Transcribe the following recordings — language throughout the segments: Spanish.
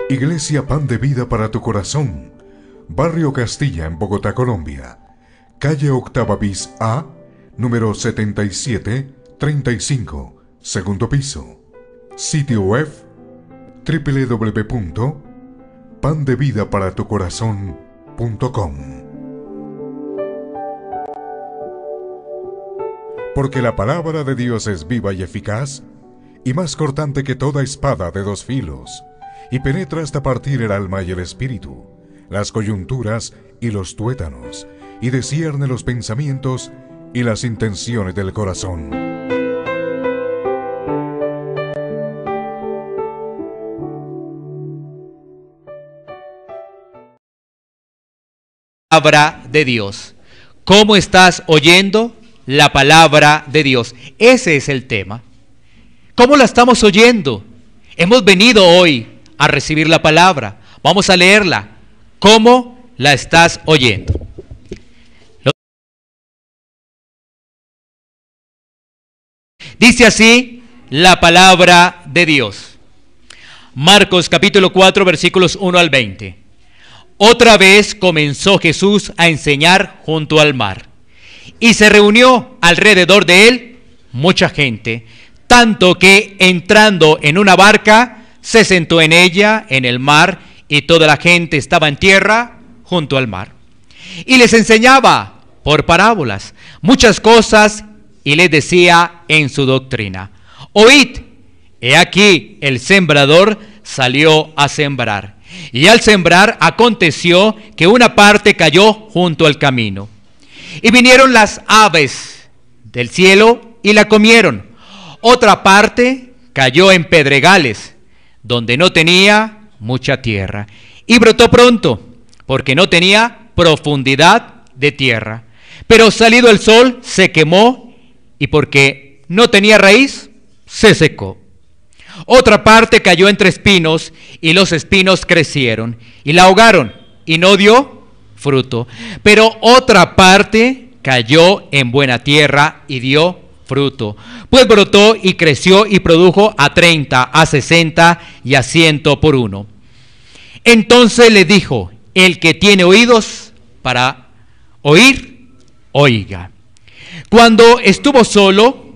Iglesia Pan de Vida para tu Corazón, Barrio Castilla en Bogotá, Colombia. Calle Octava bis A, número 7735, segundo piso. Sitio web www.pandevidaparatucorazon.com. Porque la palabra de Dios es viva y eficaz, y más cortante que toda espada de dos filos, y penetra hasta partir el alma y el espíritu, las coyunturas y los tuétanos, y discierne los pensamientos y las intenciones del corazón. Palabra de Dios. ¿Cómo estás oyendo la palabra de Dios? Ese es el tema. ¿Cómo la estamos oyendo? Hemos venido hoy a recibir la palabra. Vamos a leerla. ¿Cómo la estás oyendo? Dice así la palabra de Dios. Marcos capítulo 4 versículos 1 al 20. Otra vez comenzó Jesús a enseñar junto al mar, y se reunió alrededor de él mucha gente, tanto que entrando en una barca, se sentó en ella, en el mar, y toda la gente estaba en tierra junto al mar. Y les enseñaba por parábolas muchas cosas, y les decía en su doctrina: oíd, he aquí el sembrador salió a sembrar. Y al sembrar aconteció que una parte cayó junto al camino, y vinieron las aves del cielo y la comieron. Otra parte cayó en pedregales, donde no tenía mucha tierra, y brotó pronto, porque no tenía profundidad de tierra. Pero salido el sol se quemó, y porque no tenía raíz, se secó. Otra parte cayó entre espinos, y los espinos crecieron y la ahogaron, y no dio fruto. Pero otra parte cayó en buena tierra y dio fruto, pues brotó y creció y produjo a 30, a 60 y a 100 por uno. Entonces le dijo: el que tiene oídos para oír, oiga. Cuando estuvo solo,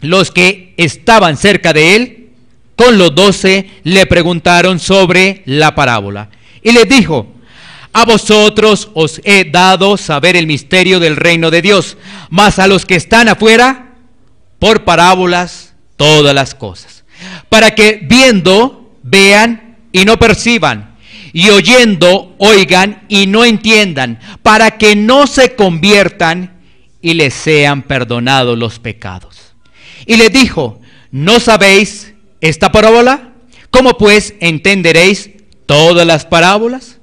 los que estaban cerca de él con los 12 le preguntaron sobre la parábola, y les dijo: a vosotros os he dado saber el misterio del reino de Dios, mas a los que están afuera, por parábolas todas las cosas, para que viendo vean y no perciban, y oyendo oigan y no entiendan, para que no se conviertan y les sean perdonados los pecados. Y les dijo: ¿no sabéis esta parábola? ¿Cómo pues entenderéis todas las parábolas?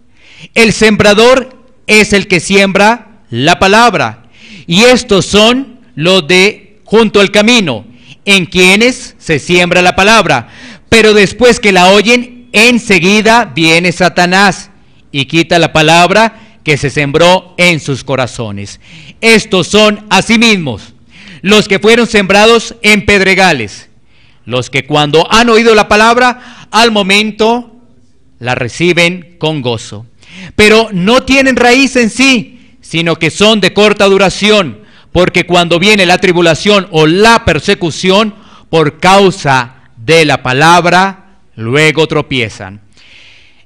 El sembrador es el que siembra la palabra, y estos son los de junto al camino, en quienes se siembra la palabra. Pero después que la oyen, enseguida viene Satanás y quita la palabra que se sembró en sus corazones. Estos son asimismo los que fueron sembrados en pedregales, los que cuando han oído la palabra, al momento la reciben con gozo, pero no tienen raíz en sí, sino que son de corta duración, porque cuando viene la tribulación o la persecución por causa de la palabra, luego tropiezan.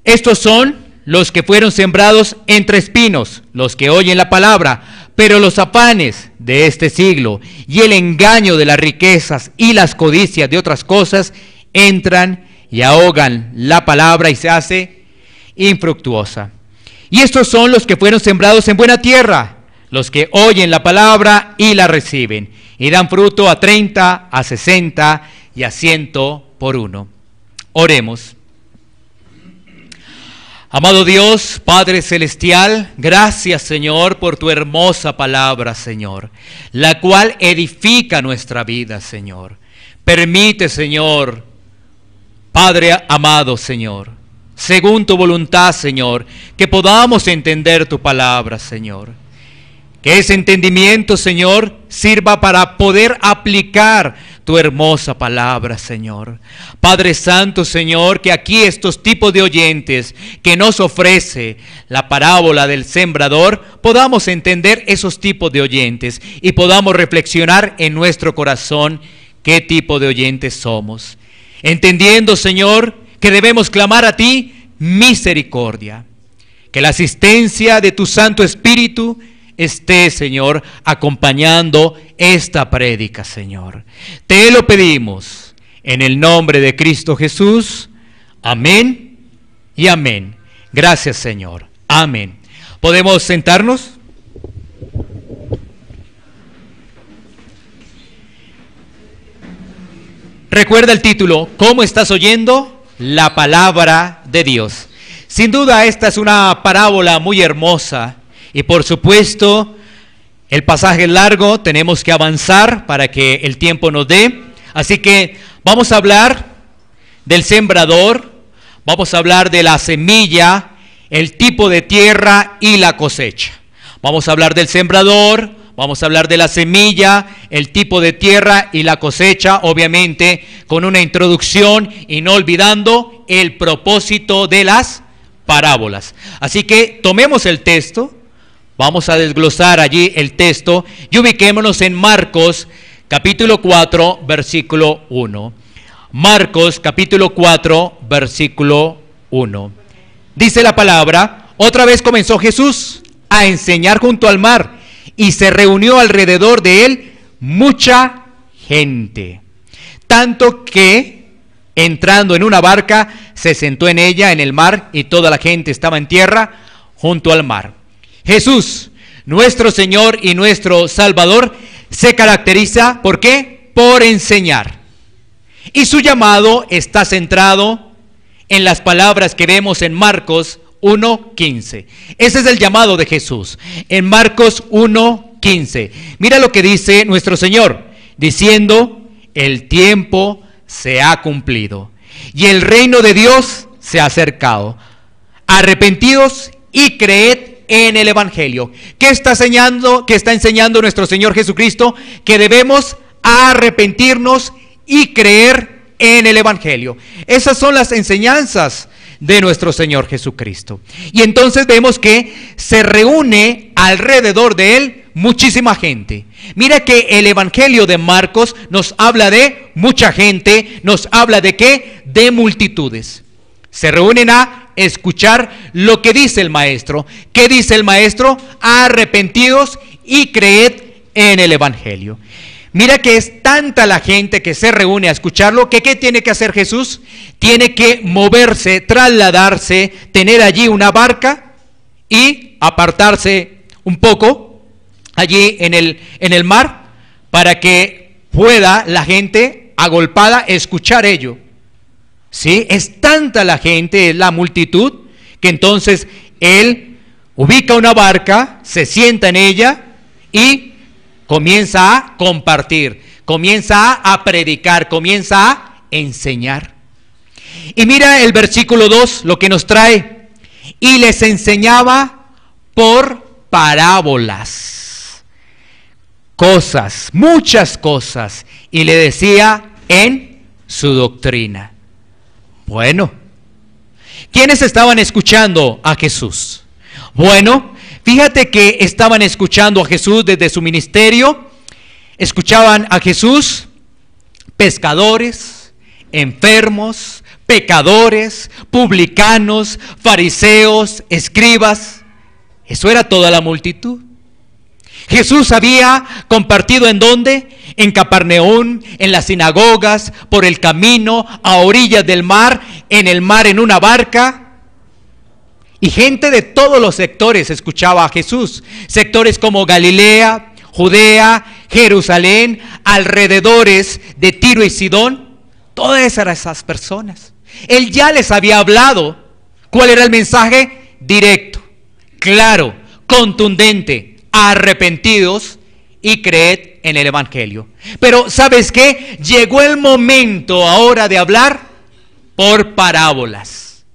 Estos son los que fueron sembrados entre espinos, los que oyen la palabra, pero los afanes de este siglo y el engaño de las riquezas y las codicias de otras cosas entran y ahogan la palabra y se hace infructuosa. Y estos son los que fueron sembrados en buena tierra, los que oyen la palabra y la reciben, y dan fruto a 30, a 60 y a 100 por uno. Oremos. Amado Dios, Padre Celestial, gracias, Señor, por tu hermosa palabra, Señor, la cual edifica nuestra vida, Señor. Permite, Señor, Padre amado, Señor, según tu voluntad, Señor, que podamos entender tu palabra, Señor. Que ese entendimiento, Señor, sirva para poder aplicar tu hermosa palabra, Señor. Padre Santo, Señor, que aquí estos tipos de oyentes que nos ofrece la parábola del sembrador, podamos entender esos tipos de oyentes y podamos reflexionar en nuestro corazón qué tipo de oyentes somos. Entendiendo, Señor, que debemos clamar a ti misericordia. Que la asistencia de tu Santo Espíritu esté, Señor, acompañando esta prédica, Señor. Te lo pedimos en el nombre de Cristo Jesús. Amén y amén. Gracias, Señor. Amén. ¿Podemos sentarnos? Recuerda el título, ¿cómo estás oyendo la palabra de Dios? Sin duda esta es una parábola muy hermosa y por supuesto el pasaje es largo, tenemos que avanzar para que el tiempo nos dé. Así que vamos a hablar del sembrador, vamos a hablar de la semilla, el tipo de tierra y la cosecha. Vamos a hablar del sembrador, vamos a hablar de la semilla, el tipo de tierra y la cosecha, obviamente con una introducción y no olvidando el propósito de las parábolas. Así que tomemos el texto, vamos a desglosar allí el texto y ubiquémonos en Marcos capítulo 4 versículo 1. Marcos capítulo 4 versículo 1. Dice la palabra: otra vez comenzó Jesús a enseñar junto al mar y se reunió alrededor de él mucha gente, tanto que entrando en una barca, se sentó en ella, en el mar, y toda la gente estaba en tierra, junto al mar. Jesús, nuestro Señor y nuestro Salvador, se caracteriza, ¿por qué? Por enseñar. Y su llamado está centrado en las palabras que vemos en Marcos 1:15. Ese es el llamado de Jesús, en Marcos 1:15. Mira lo que dice nuestro Señor, diciendo: el tiempo se ha cumplido y el reino de Dios se ha acercado. Arrepentidos y creed en el Evangelio. ¿Qué está enseñando nuestro Señor Jesucristo? Que debemos arrepentirnos y creer en el Evangelio. Esas son las enseñanzas de nuestro Señor Jesucristo. Y entonces vemos que se reúne alrededor de él muchísima gente. Mira que el Evangelio de Marcos nos habla de mucha gente, nos habla de ¿qué? De multitudes. Se reúnen a escuchar lo que dice el maestro. ¿Qué dice el maestro? Arrepentidos y creed en el Evangelio. Mira que es tanta la gente que se reúne a escucharlo, que ¿qué tiene que hacer Jesús? Tiene que moverse, trasladarse, tener allí una barca y apartarse un poco allí en el mar para que pueda la gente agolpada escuchar ello. ¿Sí? Es tanta la gente, es la multitud, que entonces él ubica una barca, se sienta en ella y comienza a compartir, comienza a predicar, comienza a enseñar. Y mira el versículo 2, lo que nos trae: y les enseñaba por parábolas, cosas, muchas cosas, y le decía en su doctrina. Bueno, ¿quiénes estaban escuchando a Jesús? Bueno, fíjate que estaban escuchando a Jesús desde su ministerio. Escuchaban a Jesús pescadores, enfermos, pecadores, publicanos, fariseos, escribas. Eso era toda la multitud. Jesús había compartido ¿en dónde? En Capernaum, en las sinagogas, por el camino, a orillas del mar, en una barca. Y gente de todos los sectores escuchaba a Jesús. Sectores como Galilea, Judea, Jerusalén, alrededores de Tiro y Sidón. Todas esas personas. Él ya les había hablado. ¿Cuál era el mensaje? Directo, claro, contundente: arrepentidos y creed en el Evangelio. Pero ¿sabes qué? Llegó el momento ahora de hablar por parábolas.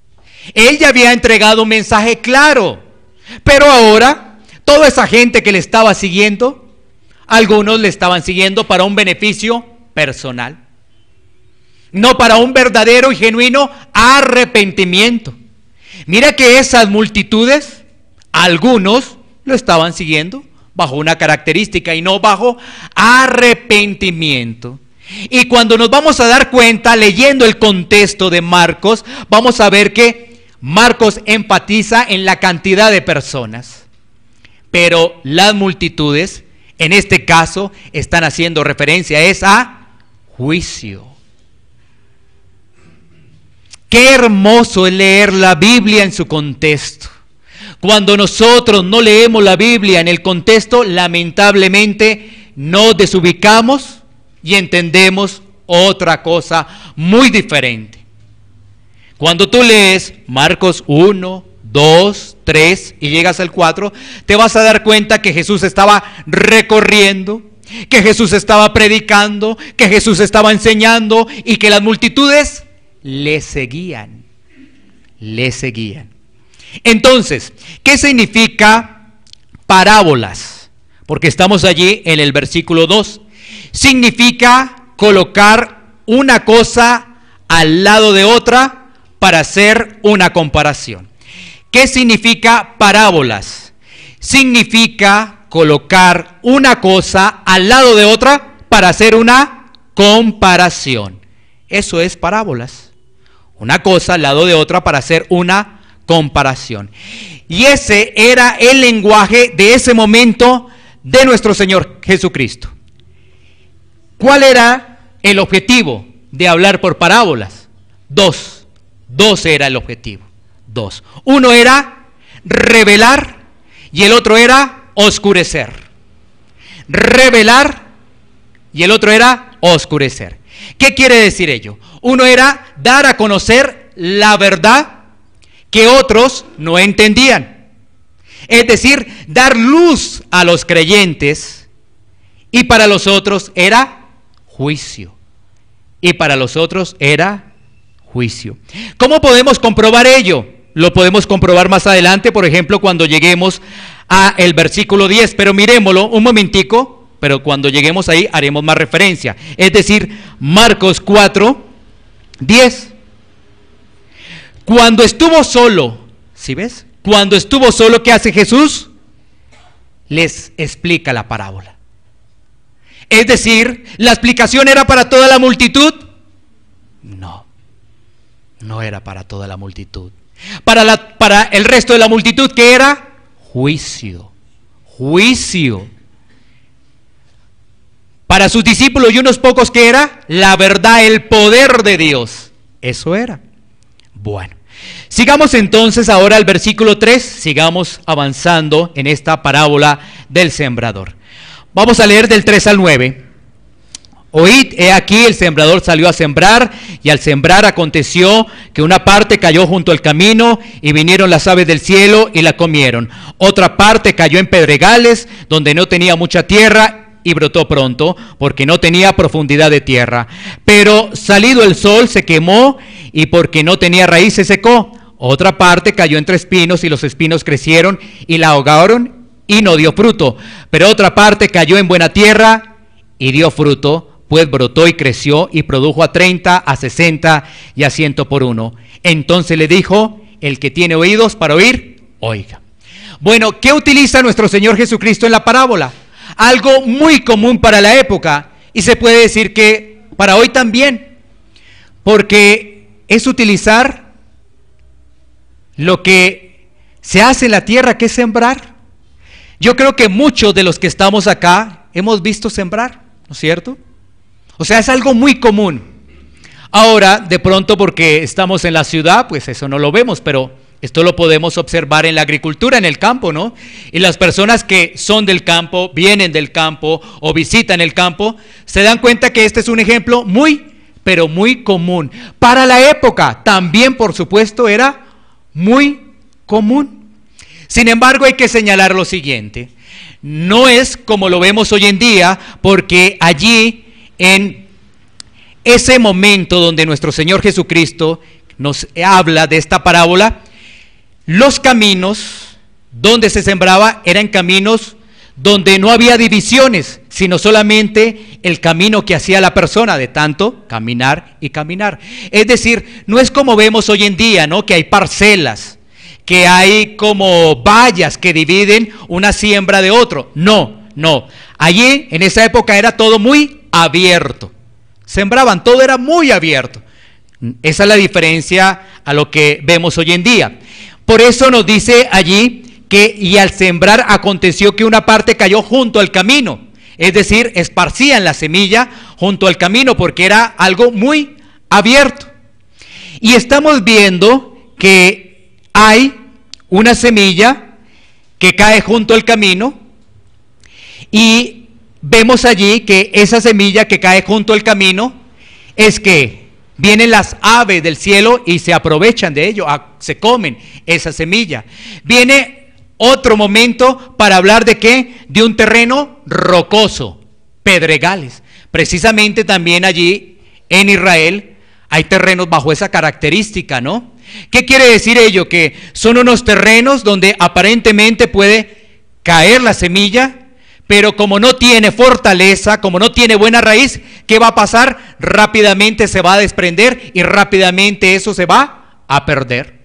Él ya había entregado un mensaje claro, pero ahora toda esa gente que le estaba siguiendo, algunos le estaban siguiendo para un beneficio personal, no para un verdadero y genuino arrepentimiento. Mira que esas multitudes, algunos lo estaban siguiendo bajo una característica y no bajo arrepentimiento. Y cuando nos vamos a dar cuenta, leyendo el contexto de Marcos, vamos a ver que Marcos enfatiza en la cantidad de personas, pero las multitudes, en este caso, están haciendo referencia a juicio. Qué hermoso es leer la Biblia en su contexto. Cuando nosotros no leemos la Biblia en el contexto, lamentablemente nos desubicamos y entendemos otra cosa muy diferente. Cuando tú lees Marcos 1, 2, 3 y llegas al 4, te vas a dar cuenta que Jesús estaba recorriendo, que Jesús estaba predicando, que Jesús estaba enseñando y que las multitudes le seguían. Entonces, ¿qué significa parábolas? Porque estamos allí en el versículo 2. Significa colocar una cosa al lado de otra para hacer una comparación. ¿Qué significa parábolas? Significa colocar una cosa al lado de otra para hacer una comparación. Eso es parábolas. Una cosa al lado de otra para hacer una comparación. Y ese era el lenguaje de ese momento de nuestro Señor Jesucristo. ¿Cuál era el objetivo de hablar por parábolas? Dos era el objetivo. Uno era revelar y el otro era oscurecer. Revelar y el otro era oscurecer. ¿Qué quiere decir ello? Uno era dar a conocer la verdad que otros no entendían. Es decir, dar luz a los creyentes, y para los otros era juicio. ¿Cómo podemos comprobar ello? Lo podemos comprobar más adelante, por ejemplo, cuando lleguemos a el versículo 10, pero miremoslo un momentico, pero cuando lleguemos ahí haremos más referencia. Es decir, Marcos 4, 10. Cuando estuvo solo, ¿sí ves? Cuando estuvo solo, ¿qué hace Jesús? Les explica la parábola. Es decir, ¿la explicación era para toda la multitud? No era para toda la multitud. Para el resto de la multitud, ¿qué era? Juicio. Para sus discípulos y unos pocos, ¿qué era? La verdad, el poder de Dios. Eso era. Bueno, sigamos entonces ahora al versículo 3, sigamos avanzando en esta parábola del sembrador. Vamos a leer del 3 al 9. Oíd, he aquí el sembrador salió a sembrar, y al sembrar aconteció que una parte cayó junto al camino, y vinieron las aves del cielo y la comieron. Otra parte cayó en pedregales, donde no tenía mucha tierra, y brotó pronto, porque no tenía profundidad de tierra. Pero salido el sol se quemó, y porque no tenía raíz se secó. Otra parte cayó entre espinos, y los espinos crecieron y la ahogaron, y no dio fruto. Pero otra parte cayó en buena tierra, y dio fruto, pues brotó y creció, y produjo a 30, a 60 y a 100 por uno. Entonces le dijo: el que tiene oídos para oír, oiga. Bueno, ¿qué utiliza nuestro Señor Jesucristo en la parábola? Algo muy común para la época, y se puede decir que para hoy también, porque es utilizar lo que se hace en la tierra, que es sembrar. Yo creo que muchos de los que estamos acá hemos visto sembrar, ¿no es cierto? O sea, es algo muy común. Ahora, de pronto, porque estamos en la ciudad, pues eso no lo vemos, pero esto lo podemos observar en la agricultura, en el campo, ¿no? Y las personas que son del campo, vienen del campo o visitan el campo, se dan cuenta que este es un ejemplo pero muy común. Para la época también, por supuesto, era muy común. Sin embargo, hay que señalar lo siguiente: no es como lo vemos hoy en día, porque allí, en ese momento donde nuestro Señor Jesucristo nos habla de esta parábola, los caminos donde se sembraba era en caminos donde no había divisiones, sino solamente el camino que hacía la persona, de tanto caminar y caminar. Es decir, no es como vemos hoy en día, ¿no? Que hay parcelas, que hay como vallas que dividen una siembra de otro. No, no. Allí, en esa época, era todo muy abierto. Sembraban, todo era muy abierto. Esa es la diferencia a lo que vemos hoy en día. Por eso nos dice allí que y al sembrar aconteció que una parte cayó junto al camino, es decir, esparcían la semilla junto al camino porque era algo muy abierto. Y estamos viendo que hay una semilla que cae junto al camino y vemos allí que esa semilla que cae junto al camino es que vienen las aves del cielo y se aprovechan de ello, se comen esa semilla. Viene otro momento para hablar de ¿qué? De un terreno rocoso, pedregales. Precisamente también allí en Israel hay terrenos bajo esa característica, ¿no? ¿Qué quiere decir ello? Que son unos terrenos donde aparentemente puede caer la semilla, pero como no tiene fortaleza, como no tiene buena raíz, ¿qué va a pasar? Rápidamente se va a desprender y rápidamente eso se va a perder.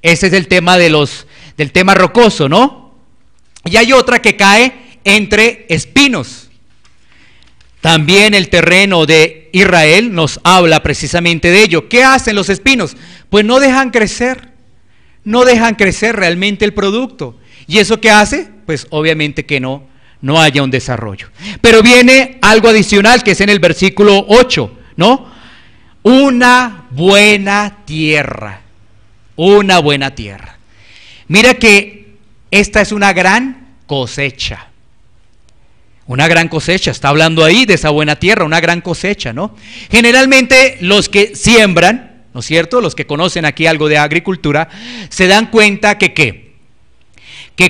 Ese es el tema del tema rocoso, ¿no? Y hay otra que cae entre espinos. También el terreno de Israel nos habla precisamente de ello. ¿Qué hacen los espinos? Pues no dejan crecer realmente el producto. ¿Y eso qué hace? Pues obviamente que no haya un desarrollo. Pero viene algo adicional que es en el versículo 8, ¿no? Una buena tierra. Una buena tierra. Mira que esta es una gran cosecha. Una gran cosecha, está hablando ahí de esa buena tierra, una gran cosecha, ¿no? Generalmente los que siembran, ¿no es cierto? Los que conocen aquí algo de agricultura, se dan cuenta que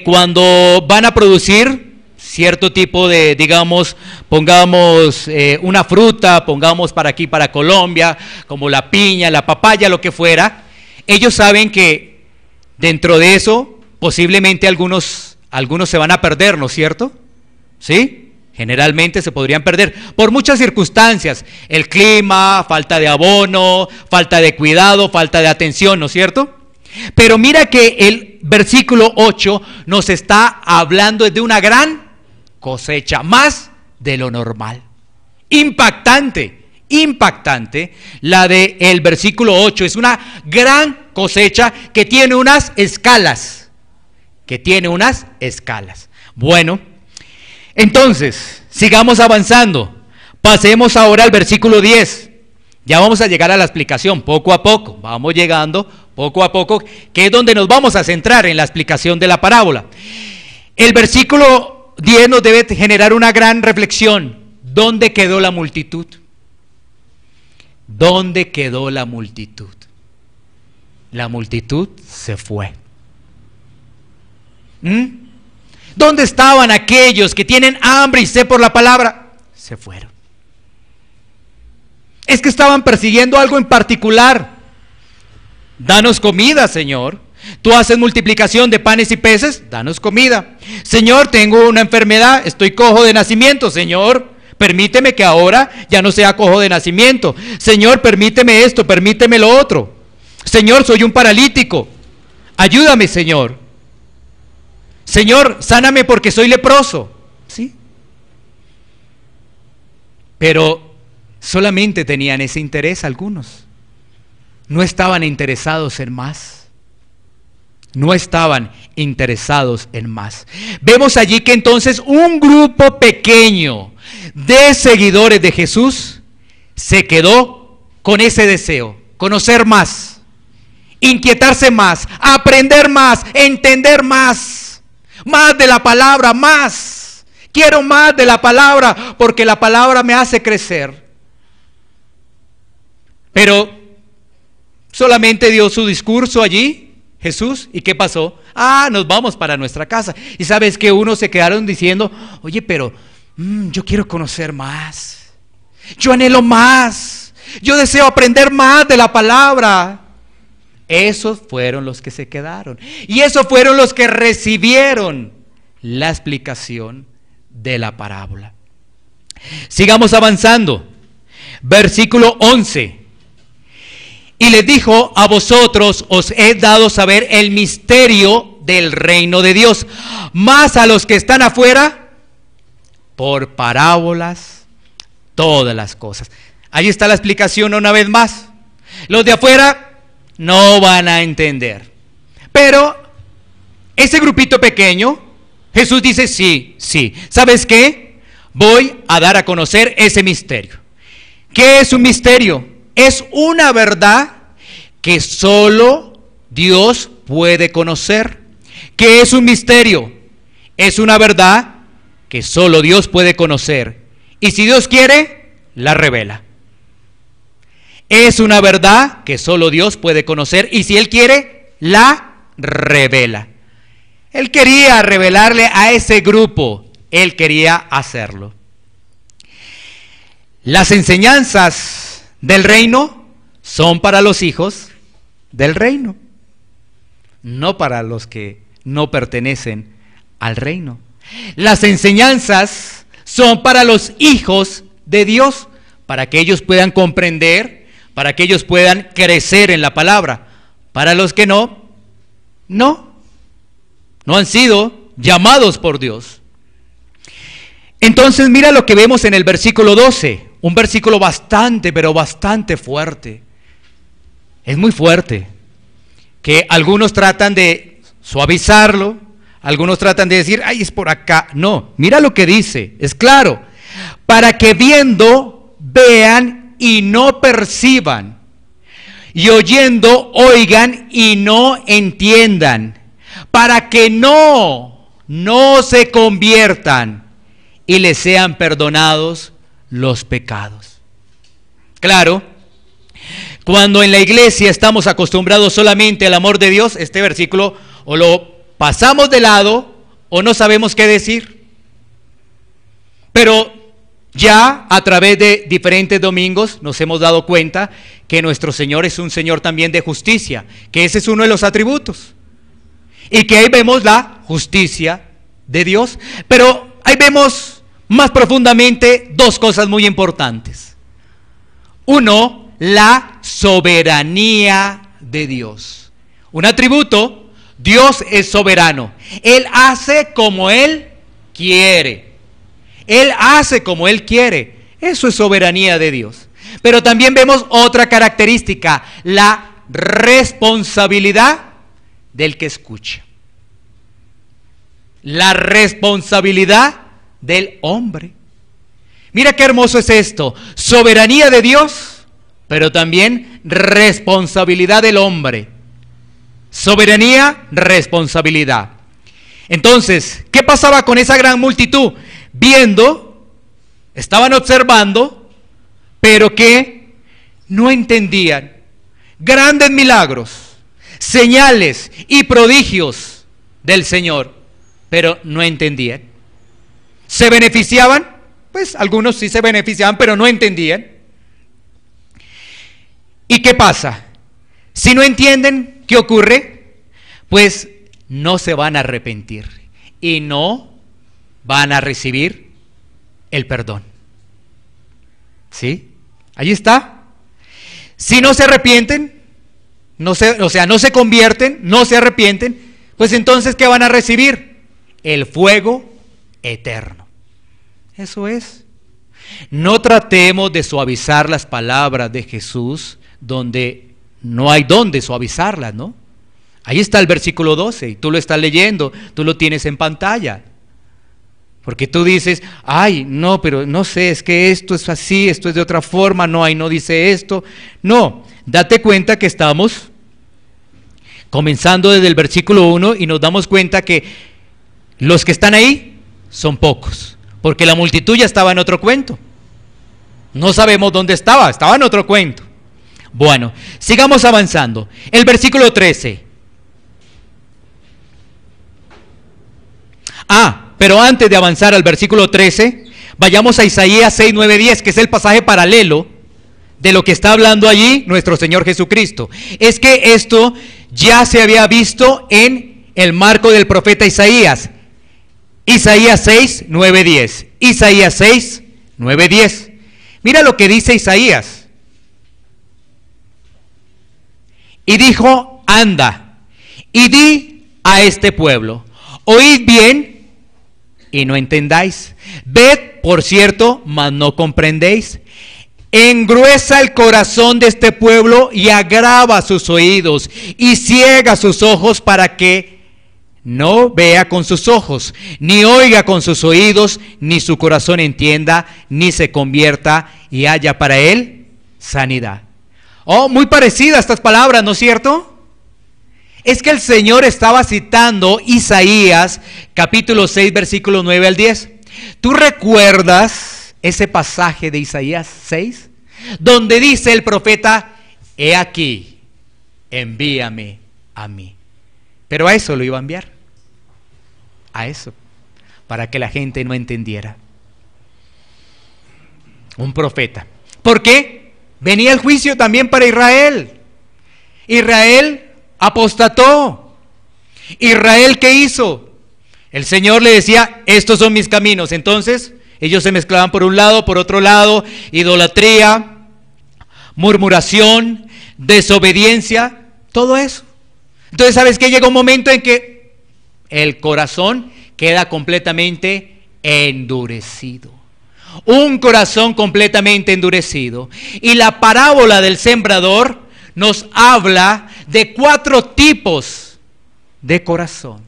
cuando van a producir cierto tipo de, digamos, pongamos una fruta, pongamos para aquí, para Colombia, como la piña, la papaya, lo que fuera, ellos saben que dentro de eso, posiblemente algunos se van a perder, ¿no es cierto? ¿Sí? Generalmente se podrían perder por muchas circunstancias. El clima, falta de abono, falta de cuidado, falta de atención, ¿no es cierto? Pero mira que el versículo 8 nos está hablando de una gran cosecha, más de lo normal. Impactante la del versículo 8, es una gran cosecha que tiene unas escalas, Bueno, entonces, sigamos avanzando, pasemos ahora al versículo 10, ya vamos a llegar a la explicación poco a poco, vamos llegando poco a poco, que es donde nos vamos a centrar en la explicación de la parábola. El versículo 10 nos debe generar una gran reflexión. ¿Dónde quedó la multitud? ¿Dónde quedó la multitud? La multitud se fue. ¿Dónde estaban aquellos que tienen hambre y sed por la palabra? Se fueron. Es que estaban persiguiendo algo en particular. Danos comida, Señor. Tú haces multiplicación de panes y peces, danos comida. Señor, tengo una enfermedad, estoy cojo de nacimiento, Señor. Permíteme que ahora ya no sea cojo de nacimiento. Señor, permíteme esto, permíteme lo otro. Señor, soy un paralítico. Ayúdame, Señor. Señor, sáname porque soy leproso. ¿Sí? Pero solamente tenían ese interés algunos. No estaban interesados en más. No estaban interesados en más. Vemos allí que entonces un grupo pequeño de seguidores de Jesús se quedó con ese deseo, conocer más, inquietarse más, aprender más, entender más de la palabra, más. Quiero más de la palabra porque la palabra me hace crecer. Pero solamente dio su discurso allí Jesús, ¿y qué pasó? Nos vamos para nuestra casa. Y sabes que unos se quedaron diciendo, oye, pero yo quiero conocer más, yo anhelo más, yo deseo aprender más de la palabra. Esos fueron los que se quedaron. Y esos fueron los que recibieron la explicación de la parábola. Sigamos avanzando. Versículo 11. Y les dijo: a vosotros os he dado saber el misterio del reino de Dios, mas a los que están afuera, por parábolas, todas las cosas. Ahí está la explicación una vez más. Los de afuera no van a entender. Pero ese grupito pequeño, Jesús dice: sí. ¿Sabes qué? Voy a dar a conocer ese misterio. ¿Qué es un misterio? Es una verdad que solo Dios puede conocer. ¿Qué es un misterio? Es una verdad que solo Dios puede conocer. Y si Dios quiere, la revela. Es una verdad que solo Dios puede conocer. Y si Él quiere, la revela. Él quería revelarle a ese grupo. Él quería hacerlo. Las enseñanzas del reino son para los hijos del reino, no para los que no pertenecen al reino. Las enseñanzas son para los hijos de Dios, para que ellos puedan comprender, para que ellos puedan crecer en la palabra. Para los que no han sido llamados por Dios. Entonces mira lo que vemos en el versículo 12, un versículo bastante, pero bastante fuerte. Es muy fuerte, que algunos tratan de suavizarlo, algunos tratan de decir: ay, es por acá. No, mira lo que dice, es claro: para que viendo, vean y no perciban, y oyendo, oigan y no entiendan, para que no se conviertan y les sean perdonados los pecados. Claro, cuando en la iglesia estamos acostumbrados solamente al amor de Dios, este versículo o lo pasamos de lado o no sabemos qué decir. Pero ya a través de diferentes domingos nos hemos dado cuenta que nuestro Señor es un Señor también de justicia, que ese es uno de los atributos. Y que ahí vemos la justicia de Dios. Pero ahí vemos más profundamente dos cosas muy importantes. Uno, la soberanía de Dios. Un atributo: Dios es soberano. Él hace como Él quiere. Él hace como Él quiere. Eso es soberanía de Dios. Pero también vemos otra característica: la responsabilidad del que escucha. La responsabilidad del hombre. Mira qué hermoso es esto: soberanía de Dios, pero también responsabilidad del hombre. Soberanía, responsabilidad. Entonces, ¿qué pasaba con esa gran multitud? Viendo, estaban observando, pero que no entendían. Grandes milagros, señales y prodigios del Señor, pero no entendían. ¿Se beneficiaban? Pues algunos sí se beneficiaban, pero no entendían. ¿Y qué pasa? Si no entienden, ¿qué ocurre? Pues no se van a arrepentir y no van a recibir el perdón. ¿Sí? Ahí está. Si no se arrepienten, no se convierten, no se arrepienten, pues entonces ¿qué van a recibir? El fuego eterno. Eso es. No tratemos de suavizar las palabras de Jesús donde no hay dónde suavizarlas, ¿no? Ahí está el versículo 12, y tú lo estás leyendo, tú lo tienes en pantalla. Porque tú dices: ay, no, pero no sé, es que esto es así, esto es de otra forma, no, ahí no dice esto. No, date cuenta que estamos comenzando desde el versículo 1 y nos damos cuenta que los que están ahí son pocos, porque la multitud ya estaba en otro cuento. No sabemos dónde estaba en otro cuento. Bueno, sigamos avanzando. El versículo 13. Pero antes de avanzar al versículo 13, vayamos a Isaías 6, 9, 10, que es el pasaje paralelo de lo que está hablando allí nuestro Señor Jesucristo. Es que esto ya se había visto en el marco del profeta Isaías. Isaías 6, 9, 10. Isaías 6, 9, 10. Mira lo que dice Isaías. Y dijo, anda, y di a este pueblo, oíd bien y no entendáis. Ved, por cierto, mas no comprendéis. Engruesa el corazón de este pueblo y agrava sus oídos y ciega sus ojos para que no vea con sus ojos, ni oiga con sus oídos, ni su corazón entienda, ni se convierta y haya para él sanidad. Oh, muy parecida a estas palabras, ¿no es cierto? Es que el Señor estaba citando Isaías capítulo 6, versículos 9 al 10. ¿Tú recuerdas ese pasaje de Isaías 6? Donde dice el profeta, he aquí, envíame a mí. Pero a eso lo iba a enviar. A eso, para que la gente no entendiera. Un profeta. ¿Por qué? Venía el juicio también para Israel. Israel apostató. Israel, ¿qué hizo? El Señor le decía, estos son mis caminos. Entonces, ellos se mezclaban por un lado, por otro lado, idolatría, murmuración, desobediencia, todo eso. Entonces, ¿sabes qué? Llega un momento en que el corazón queda completamente endurecido. Un corazón completamente endurecido. Y la parábola del sembrador nos habla de 4 tipos de corazón.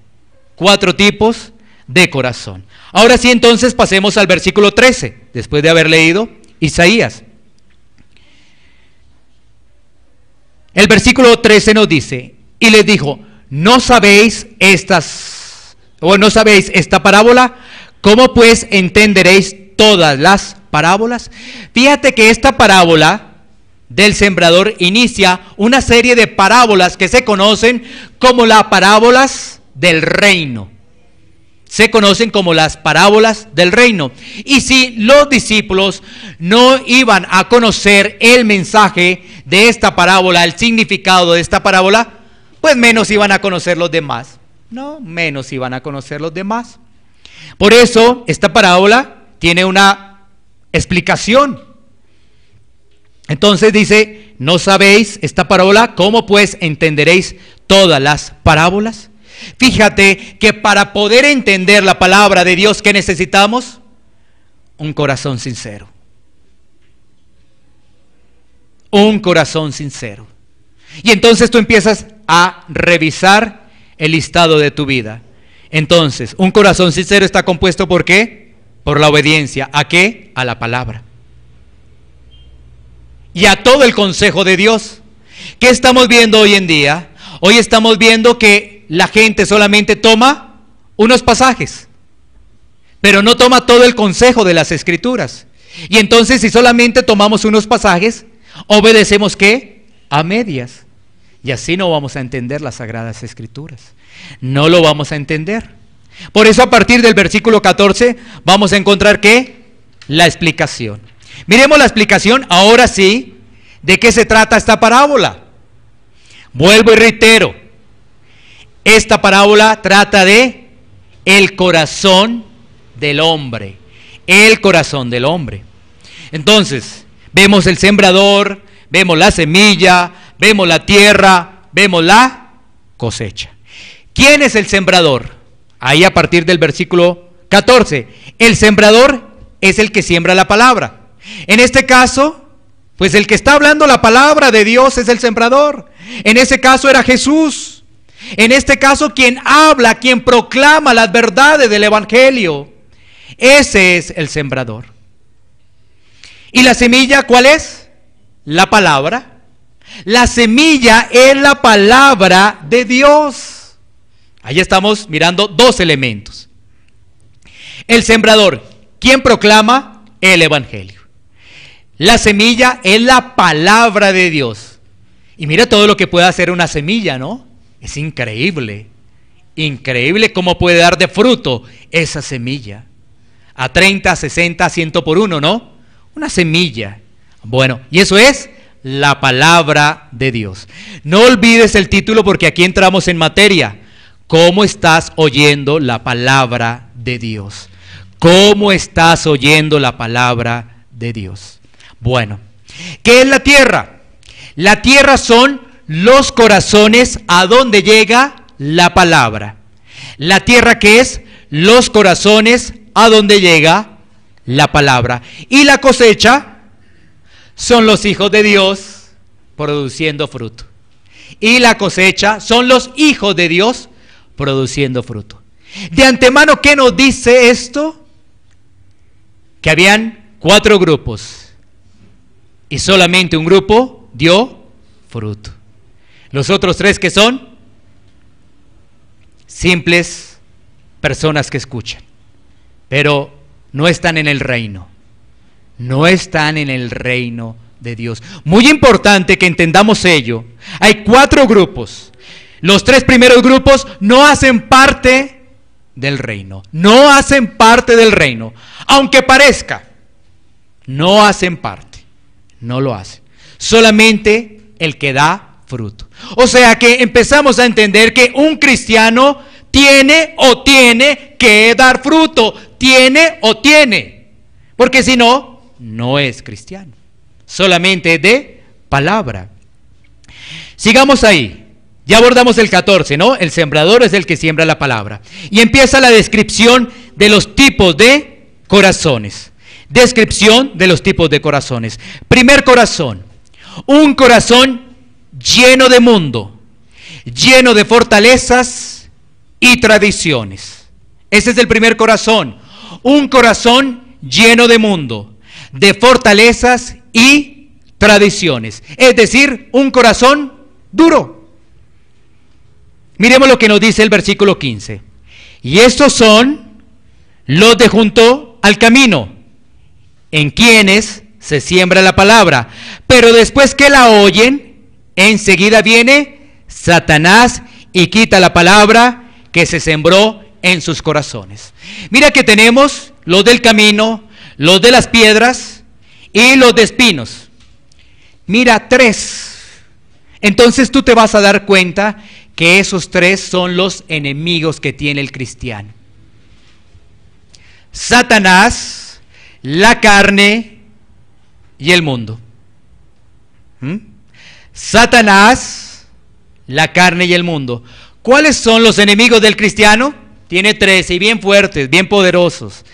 4 tipos de corazón. Ahora sí, entonces pasemos al versículo 13, después de haber leído Isaías. El versículo 13 nos dice, y les dijo, ¿no sabéis esta parábola? ¿Cómo pues entenderéis todas las parábolas? Fíjate que esta parábola del sembrador inicia una serie de parábolas que se conocen como las parábolas del reino. Se conocen como las parábolas del reino. Y si los discípulos no iban a conocer el mensaje de esta parábola, el significado de esta parábola, pues menos iban a conocer los demás. No, menos iban a conocer los demás. Por eso, esta parábola tiene una explicación. Entonces dice, ¿no sabéis esta parábola? ¿Cómo pues entenderéis todas las parábolas? Fíjate que para poder entender la palabra de Dios, ¿qué necesitamos? Un corazón sincero. Un corazón sincero. Y entonces tú empiezas a revisar el listado de tu vida. Entonces, un corazón sincero está compuesto ¿por qué? Por la obediencia. ¿A qué? A la palabra. Y a todo el consejo de Dios. ¿Qué estamos viendo hoy en día? Hoy estamos viendo que la gente solamente toma unos pasajes, pero no toma todo el consejo de las Escrituras. Y entonces, si solamente tomamos unos pasajes, obedecemos ¿qué? A medias. Y así no vamos a entender las Sagradas Escrituras. No lo vamos a entender. Por eso a partir del versículo 14 vamos a encontrar ¿qué? La explicación. Miremos la explicación ahora sí. ¿De qué se trata esta parábola? Vuelvo y reitero. Esta parábola trata de el corazón del hombre. El corazón del hombre. Entonces, vemos el sembrador, vemos la semilla, vemos la tierra, vemos la cosecha. ¿Quién es el sembrador? Ahí a partir del versículo 14. El sembrador es el que siembra la palabra. En este caso, pues el que está hablando la palabra de Dios es el sembrador. En ese caso era Jesús. En este caso quien habla, quien proclama las verdades del Evangelio. Ese es el sembrador. ¿Y la semilla cuál es? La palabra. La semilla es la palabra de Dios. Ahí estamos mirando 2 elementos. El sembrador, ¿quién proclama? El Evangelio. La semilla es la palabra de Dios. Y mira todo lo que puede hacer una semilla, ¿no? Es increíble. Increíble cómo puede dar de fruto esa semilla. A 30, 60, 100 por 1, ¿no? Una semilla. Bueno, y eso es la palabra de Dios. No olvides el título porque aquí entramos en materia. ¿Cómo estás oyendo la palabra de Dios? ¿Cómo estás oyendo la palabra de Dios? Bueno, ¿qué es la tierra? La tierra son los corazones a donde llega la palabra. La tierra, ¿qué es? Los corazones a donde llega la palabra. Y la cosecha son los hijos de Dios produciendo fruto. Y la cosecha son los hijos de Dios produciendo fruto. De antemano, ¿qué nos dice esto? Que habían 4 grupos y solamente un grupo dio fruto. Los otros 3, ¿qué son? Simples personas que escuchan, pero no están en el reino. No están en el reino de Dios. Muy importante que entendamos ello. Hay 4 grupos. Los 3 primeros grupos no hacen parte del reino. No hacen parte del reino. Aunque parezca, no hacen parte. No lo hacen. Solamente el que da fruto. O sea que empezamos a entender que un cristiano tiene que dar fruto. Tiene. Porque si no, no es cristiano. Solamente de palabra. Sigamos ahí. Ya abordamos el 14, ¿no? El sembrador es el que siembra la palabra. Y empieza la descripción de los tipos de corazones. Descripción de los tipos de corazones. Primer corazón. Un corazón lleno de mundo, lleno de fortalezas y tradiciones. Ese es el primer corazón. Un corazón lleno de mundo, de fortalezas y tradiciones. Es decir, un corazón duro. Miremos lo que nos dice el versículo 15. Y estos son los de junto al camino, en quienes se siembra la palabra. Pero después que la oyen, enseguida viene Satanás y quita la palabra que se sembró en sus corazones. Mira que tenemos los del camino, los de las piedras y los de espinos. Mira, 3. Entonces tú te vas a dar cuenta que esos 3 son los enemigos que tiene el cristiano. Satanás, la carne y el mundo. Satanás, la carne y el mundo. ¿Cuáles son los enemigos del cristiano? Tiene 3 y bien fuertes, bien poderosos.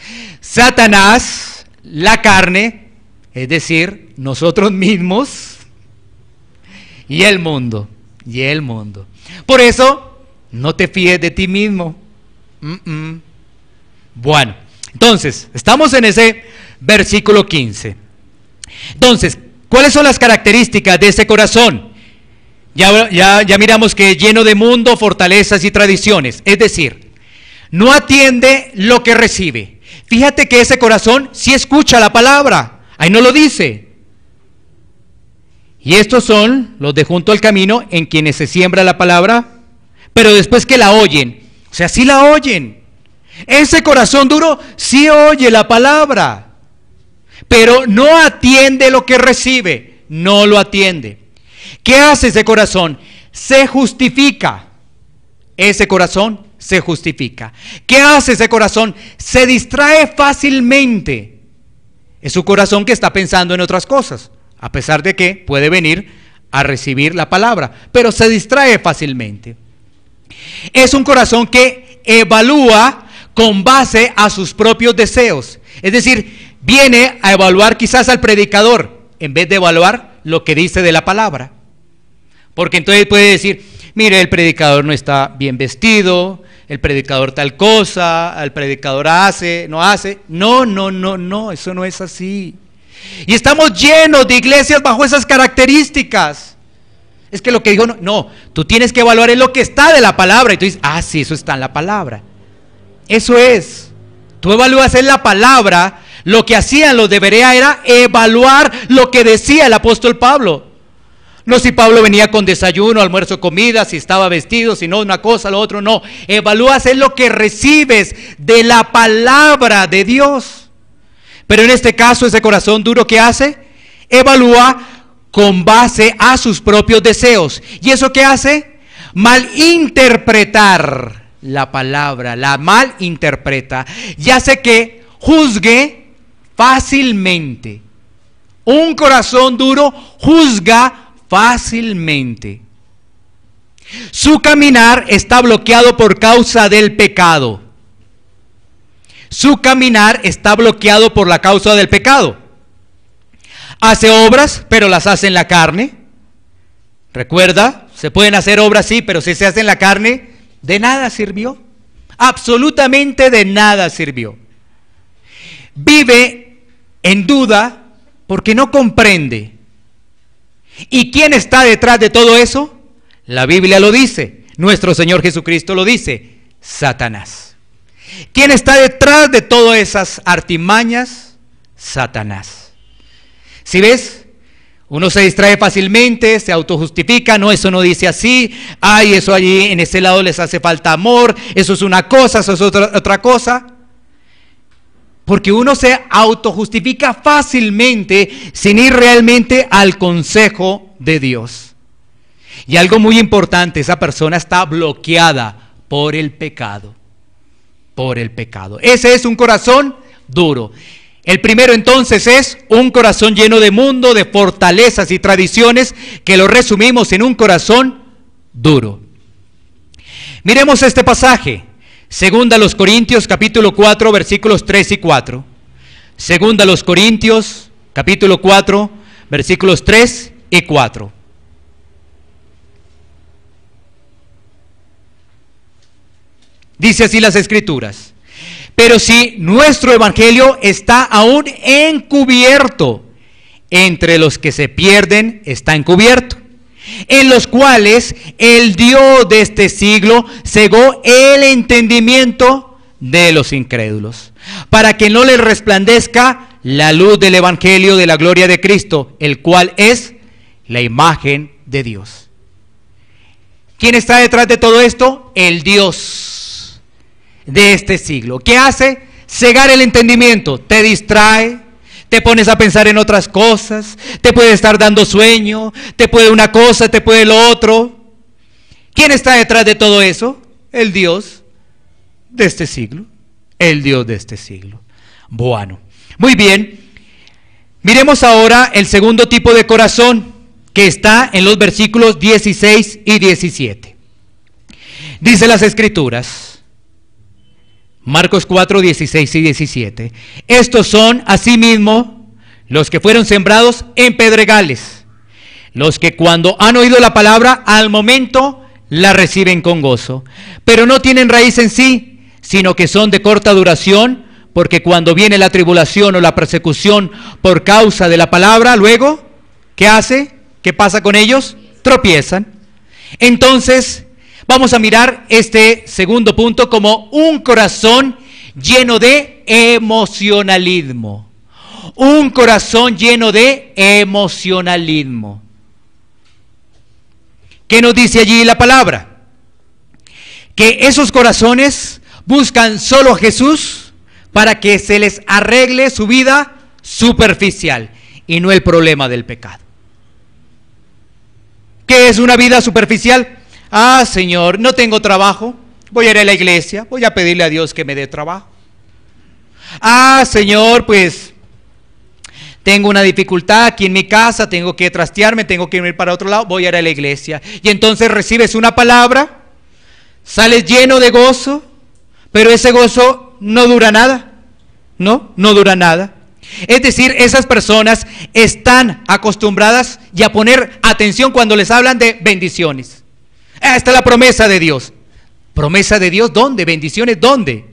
Satanás, la carne, es decir, nosotros mismos, y el mundo. Por eso, no te fíes de ti mismo. Bueno, entonces, estamos en ese versículo 15. Entonces, ¿cuáles son las características de ese corazón? Ya miramos que es lleno de mundo, fortalezas y tradiciones. Es decir, no atiende lo que recibe. Fíjate que ese corazón sí escucha la palabra. Ahí no lo dice. Y estos son los de junto al camino en quienes se siembra la palabra, pero después que la oyen, o sea, sí la oyen. Ese corazón duro sí oye la palabra, pero no atiende lo que recibe, no lo atiende. ¿Qué hace ese corazón? Se justifica. Ese corazón se justifica. ¿Qué hace ese corazón? Se distrae fácilmente. Es un corazón que está pensando en otras cosas, a pesar de que puede venir a recibir la palabra, pero se distrae fácilmente. Es un corazón que evalúa con base a sus propios deseos. Es decir, viene a evaluar quizás al predicador, en vez de evaluar lo que dice de la palabra. Porque entonces puede decir, mire, el predicador no está bien vestido, el predicador tal cosa, el predicador hace, no hace. No, eso no es así. Y estamos llenos de iglesias bajo esas características. Es que lo que dijo, no, tú tienes que evaluar en lo que está de la palabra. Y tú dices, sí, eso está en la palabra. Eso es. Tú evalúas en la palabra. Lo que hacían los de Berea era evaluar lo que decía el apóstol Pablo. No si Pablo venía con desayuno, almuerzo, comida, si estaba vestido, si no una cosa, lo otro, no. Evalúas en lo que recibes de la palabra de Dios. Pero en este caso, ese corazón duro, ¿qué hace? evalúa con base a sus propios deseos. ¿Y eso qué hace? Malinterpretar la palabra, la malinterpreta y hace que juzgue fácilmente. Un corazón duro juzga fácilmente. Su caminar está bloqueado por causa del pecado. Su caminar está bloqueado por la causa del pecado. Hace obras, pero las hace en la carne. Recuerda, se pueden hacer obras, sí, pero si se hace en la carne, de nada sirvió. Absolutamente de nada sirvió. Vive en duda porque no comprende. ¿Y quién está detrás de todo eso? La Biblia lo dice, nuestro Señor Jesucristo lo dice, Satanás. ¿Quién está detrás de todas esas artimañas? Satanás. Si ves, uno se distrae fácilmente, se autojustifica, no, eso no dice así, ay, eso allí en ese lado les hace falta amor, eso es una cosa, eso es otra cosa. Porque uno se autojustifica fácilmente sin ir realmente al consejo de Dios. Y algo muy importante, esa persona está bloqueada por el pecado. Por el pecado. Ese es un corazón duro. El primero entonces es un corazón lleno de mundo, de fortalezas y tradiciones, que lo resumimos en un corazón duro. Miremos este pasaje. Segunda a los Corintios, capítulo 4, versículos 3 y 4. Segunda a los Corintios, capítulo 4, versículos 3 y 4. Dice así las Escrituras: pero si nuestro evangelio está aún encubierto, entre los que se pierden está encubierto, en los cuales el Dios de este siglo cegó el entendimiento de los incrédulos, para que no les resplandezca la luz del evangelio de la gloria de Cristo, el cual es la imagen de Dios. ¿Quién está detrás de todo esto? El Dios de este siglo. ¿Qué hace? Cegar el entendimiento. Te distrae, te pones a pensar en otras cosas, te puede estar dando sueño, te puede una cosa, te puede lo otro. ¿Quién está detrás de todo eso? El Dios de este siglo. El Dios de este siglo. Bueno, muy bien. Miremos ahora el segundo tipo de corazón, que está en los versículos 16 y 17. Dice las Escrituras, Marcos 4, 16 y 17. Estos son, asimismo, los que fueron sembrados en pedregales, los que cuando han oído la palabra, al momento la reciben con gozo, pero no tienen raíz en sí, sino que son de corta duración, porque cuando viene la tribulación o la persecución por causa de la palabra, luego, ¿qué hace? ¿Qué pasa con ellos? Tropiezan. Entonces, vamos a mirar este segundo punto como un corazón lleno de emocionalismo. Un corazón lleno de emocionalismo. ¿Qué nos dice allí la palabra? Que esos corazones buscan solo a Jesús para que se les arregle su vida superficial y no el problema del pecado. ¿Qué es una vida superficial? Ah, Señor, no tengo trabajo, voy a ir a la iglesia, voy a pedirle a Dios que me dé trabajo. Ah, Señor, pues tengo una dificultad aquí en mi casa, tengo que trastearme, tengo que ir para otro lado, voy a ir a la iglesia. Y entonces recibes una palabra, sales lleno de gozo, pero ese gozo no dura nada, no dura nada. Es decir, esas personas están acostumbradas y a poner atención cuando les hablan de bendiciones. Esta es la promesa de Dios. ¿Promesa de Dios dónde? ¿Bendiciones dónde?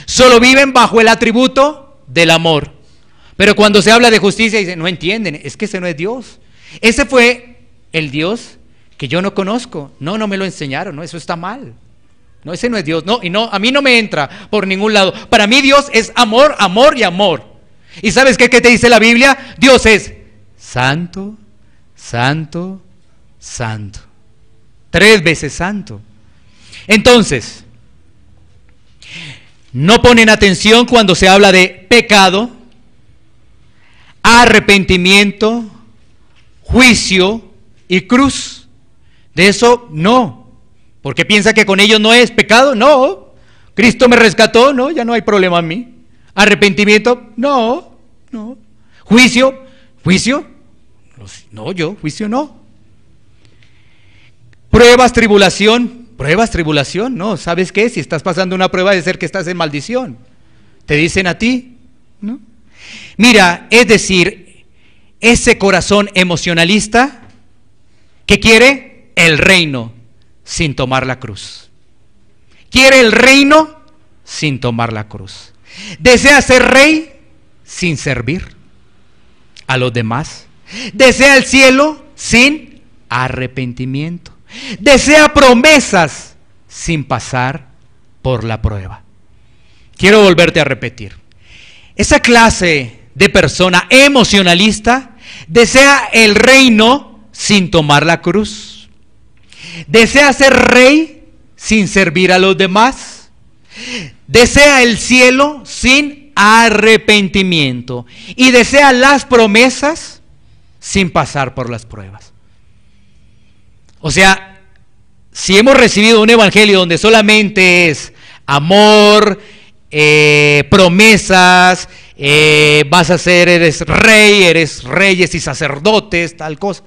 Solo viven bajo el atributo del amor. Pero cuando se habla de justicia dicen, no entienden, es que ese no es Dios. Ese fue el Dios que yo no conozco. No me lo enseñaron, no, eso está mal. No, ese no es Dios. No, y no, a mí no me entra por ningún lado. Para mí Dios es amor, amor y amor. ¿Y sabes qué te dice la Biblia? Dios es santo, santo, santo. 3 veces santo. Entonces, no ponen atención cuando se habla de pecado. arrepentimiento, juicio y cruz. De eso no, porque piensa que con ellos no es pecado. No, Cristo me rescató, no, ya no hay problema en mí. Arrepentimiento, no. Juicio, no, juicio no. Pruebas, tribulación, no, ¿sabes qué? Si estás pasando una prueba de ser que estás en maldición. Te dicen a ti, ¿no? Mira, es decir, ese corazón emocionalista que quiere el reino sin tomar la cruz. Quiere el reino sin tomar la cruz. Desea ser rey sin servir a los demás. Desea el cielo sin arrepentimiento. Desea promesas sin pasar por la prueba. Quiero volverte a repetir. Esa clase de persona emocionalista desea el reino sin tomar la cruz. Desea ser rey sin servir a los demás. Desea el cielo sin arrepentimiento. Y desea las promesas sin pasar por las pruebas. O sea, si hemos recibido un evangelio donde solamente es amor, promesas, vas a ser, eres reyes y sacerdotes, tal cosa,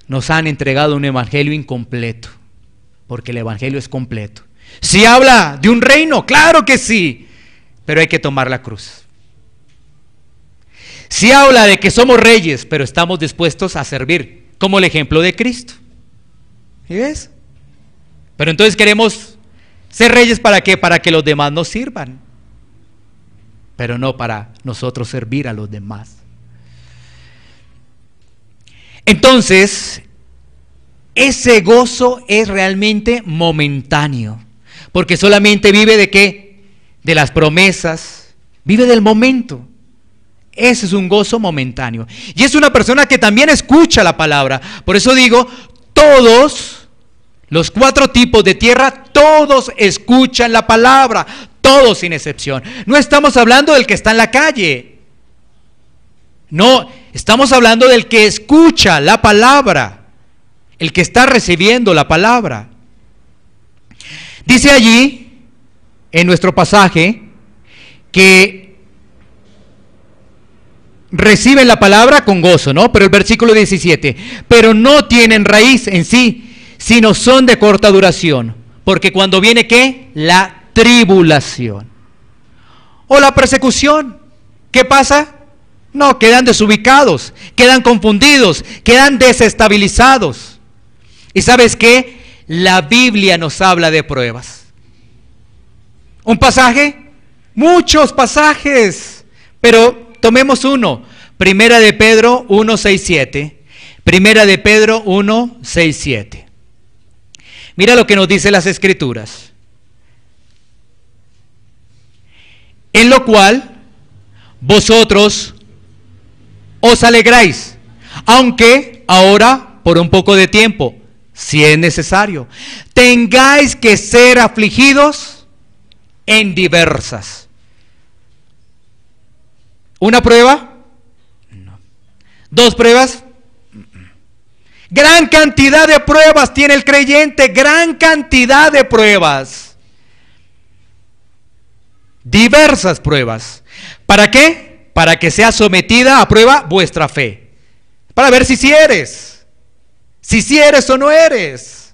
nos han entregado un evangelio incompleto, porque el evangelio es completo. Si habla de un reino, claro que sí, pero hay que tomar la cruz. Si habla de que somos reyes, pero estamos dispuestos a servir, como el ejemplo de Cristo. ¿Sí ves? Pero entonces queremos ser reyes, ¿para qué? Para que los demás nos sirvan, pero no para nosotros servir a los demás. Entonces, ese gozo es realmente momentáneo, porque solamente vive ¿de qué? De las promesas, vive del momento. Ese es un gozo momentáneo. Y es una persona que también escucha la palabra. Por eso digo, todos los 4 tipos de tierra, todos escuchan la palabra, todos sin excepción. No estamos hablando del que está en la calle. No, estamos hablando del que escucha la palabra, el que está recibiendo la palabra. Dice allí, en nuestro pasaje, que reciben la palabra con gozo, ¿no? Pero el versículo 17, pero no tienen raíz en sí, sino son de corta duración. Porque cuando viene, ¿qué? La tribulación o la persecución, ¿qué pasa? No, quedan desubicados, quedan confundidos, quedan desestabilizados. ¿Y sabes qué? La Biblia nos habla de pruebas. ¿Un pasaje? Muchos pasajes, pero tomemos uno. Primera de Pedro 1:6-7. Primera de Pedro 1:6-7. Mira lo que nos dice las Escrituras. En lo cual vosotros os alegráis, aunque ahora por un poco de tiempo, si es necesario, tengáis que ser afligidos en diversas. ¿Una prueba? No. ¿2 pruebas? Gran cantidad de pruebas tiene el creyente, gran cantidad de pruebas. Diversas pruebas. ¿Para qué? Para que sea sometida a prueba vuestra fe. Para ver si eres. Si eres o no eres.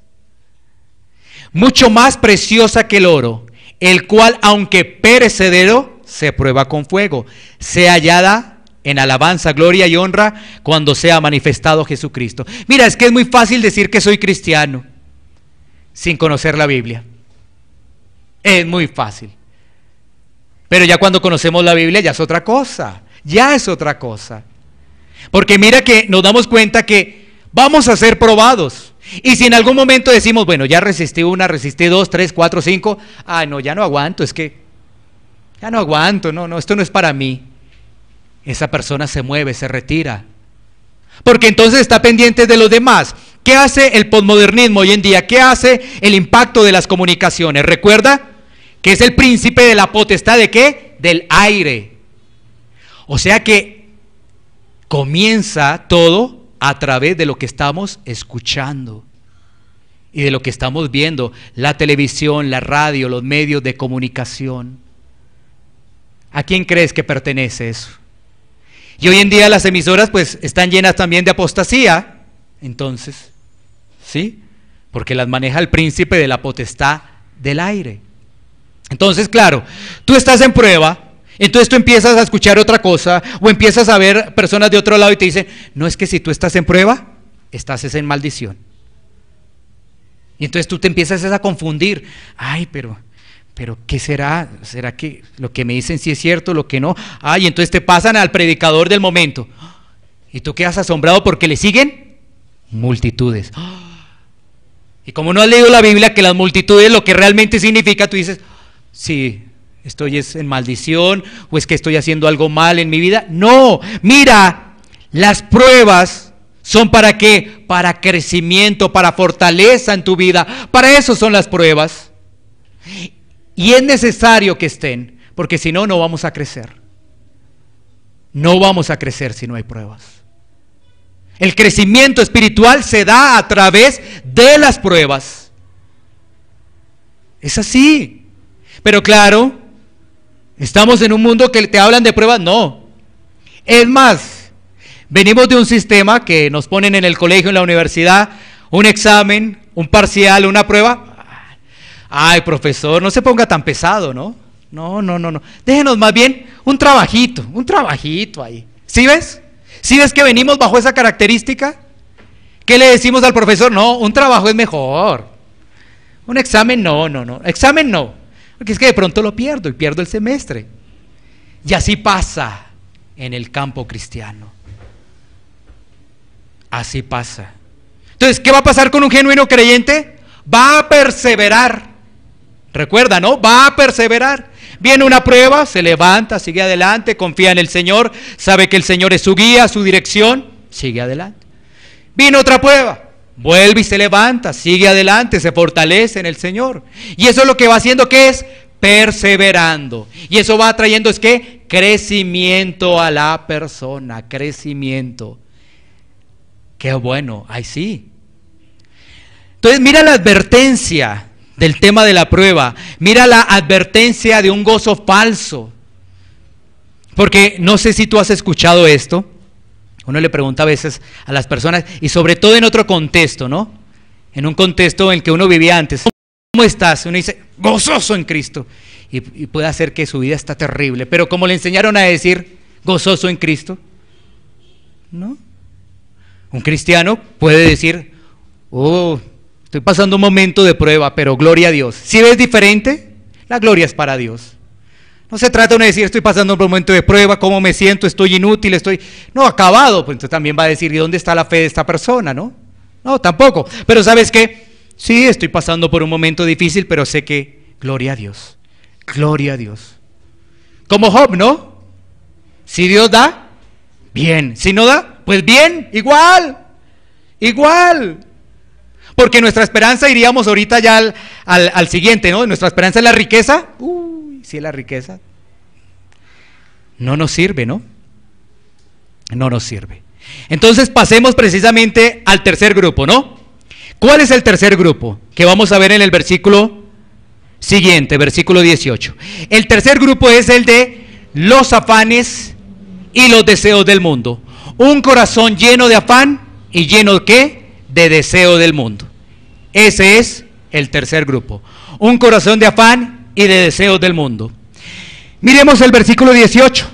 Mucho más preciosa que el oro, el cual, aunque perecedero, se prueba con fuego, sea hallada en alabanza, gloria y honra cuando sea manifestado Jesucristo. Mira, es que es muy fácil decir que soy cristiano sin conocer la Biblia. Es muy fácil. Pero ya cuando conocemos la Biblia ya es otra cosa. Ya es otra cosa. Porque mira que nos damos cuenta que vamos a ser probados. Y si en algún momento decimos, bueno, ya resistí 1, resistí 2, 3, 4, 5. Ah, no, ya no aguanto, es que ya no aguanto, no, esto no es para mí. Esa persona se mueve, se retira. Porque entonces está pendiente de los demás. ¿Qué hace el posmodernismo hoy en día? ¿Qué hace el impacto de las comunicaciones? Recuerda que es el príncipe de la potestad ¿de qué? Del aire. O sea que Comienza todo a través de lo que estamos escuchando y de lo que estamos viendo, la televisión, la radio, los medios de comunicación. ¿A quién crees que pertenece eso? Y hoy en día las emisoras pues están llenas también de apostasía, entonces, ¿sí? Porque las maneja el príncipe de la potestad del aire. Entonces, claro, tú estás en prueba, entonces tú empiezas a escuchar otra cosa, o empiezas a ver personas de otro lado y te dicen, no, es que si tú estás en prueba, estás en maldición. Y entonces tú te empiezas a confundir, ay, pero ¿qué será? ¿Será que lo que me dicen sí es cierto, lo que no? Ay, entonces te pasan al predicador del momento, y tú quedas asombrado porque le siguen multitudes. Y como no has leído la Biblia, que las multitudes lo que realmente significa, tú dices, sí, estoy en maldición, o es que estoy haciendo algo mal en mi vida. No, mira, las pruebas son ¿para qué? Para crecimiento, para fortaleza en tu vida. Para eso son las pruebas. Y es necesario que estén, porque si no, no vamos a crecer. No vamos a crecer si no hay pruebas. El crecimiento espiritual se da a través de las pruebas. Es así. Pero claro, ¿estamos en un mundo que te hablan de pruebas? No. Es más, venimos de un sistema que nos ponen en el colegio, en la universidad, un examen, un parcial, una prueba. Ay, profesor, no se ponga tan pesado, ¿no? No. Déjenos más bien un trabajito ahí. ¿Sí ves? ¿Sí ves que venimos bajo esa característica? ¿Qué le decimos al profesor? No, un trabajo es mejor. Un examen no. Examen no. Porque es que de pronto lo pierdo y pierdo el semestre. Y así pasa en el campo cristiano. Así pasa. Entonces, ¿qué va a pasar con un genuino creyente? Va a perseverar. Recuerda, ¿no? Va a perseverar. Viene una prueba, se levanta, sigue adelante, confía en el Señor, sabe que el Señor es su guía, su dirección, sigue adelante. Viene otra prueba, vuelve y se levanta, sigue adelante, se fortalece en el Señor. Y eso es lo que va haciendo, ¿qué es? Perseverando. Y eso va trayendo, ¿es qué? Crecimiento a la persona, crecimiento. Qué bueno, ahí sí. Entonces mira la advertencia del tema de la prueba, mira la advertencia de un gozo falso, porque no sé si tú has escuchado esto, uno le pregunta a veces a las personas, y sobre todo en otro contexto, ¿no? En un contexto en el que uno vivía antes, ¿cómo estás? Uno dice, gozoso en Cristo, y puede hacer que su vida está terrible, pero como le enseñaron a decir, gozoso en Cristo, ¿no? Un cristiano puede decir, estoy pasando un momento de prueba, pero gloria a Dios. Si ves diferente, la gloria es para Dios. No se trata de decir, estoy pasando un momento de prueba, cómo me siento, estoy inútil, no, acabado. Pues entonces también va a decir, ¿y dónde está la fe de esta persona? No, tampoco. Pero ¿sabes qué? Sí, estoy pasando por un momento difícil, pero sé que, gloria a Dios. Gloria a Dios. Como Job, ¿no? Si Dios da, bien. Si no da, pues bien, igual. Porque nuestra esperanza, iríamos ahorita ya al siguiente, ¿no? Nuestra esperanza es la riqueza. Sí es la riqueza. No nos sirve, ¿no? No nos sirve. Entonces pasemos precisamente al tercer grupo, ¿no? ¿Cuál es el tercer grupo? Que vamos a ver en el versículo siguiente, versículo 18. El tercer grupo es el de los afanes y los deseos del mundo. Un corazón lleno de afán y lleno de ¿qué? De deseo del mundo. Ese es el tercer grupo. Un corazón de afán y de deseos del mundo. Miremos el versículo 18.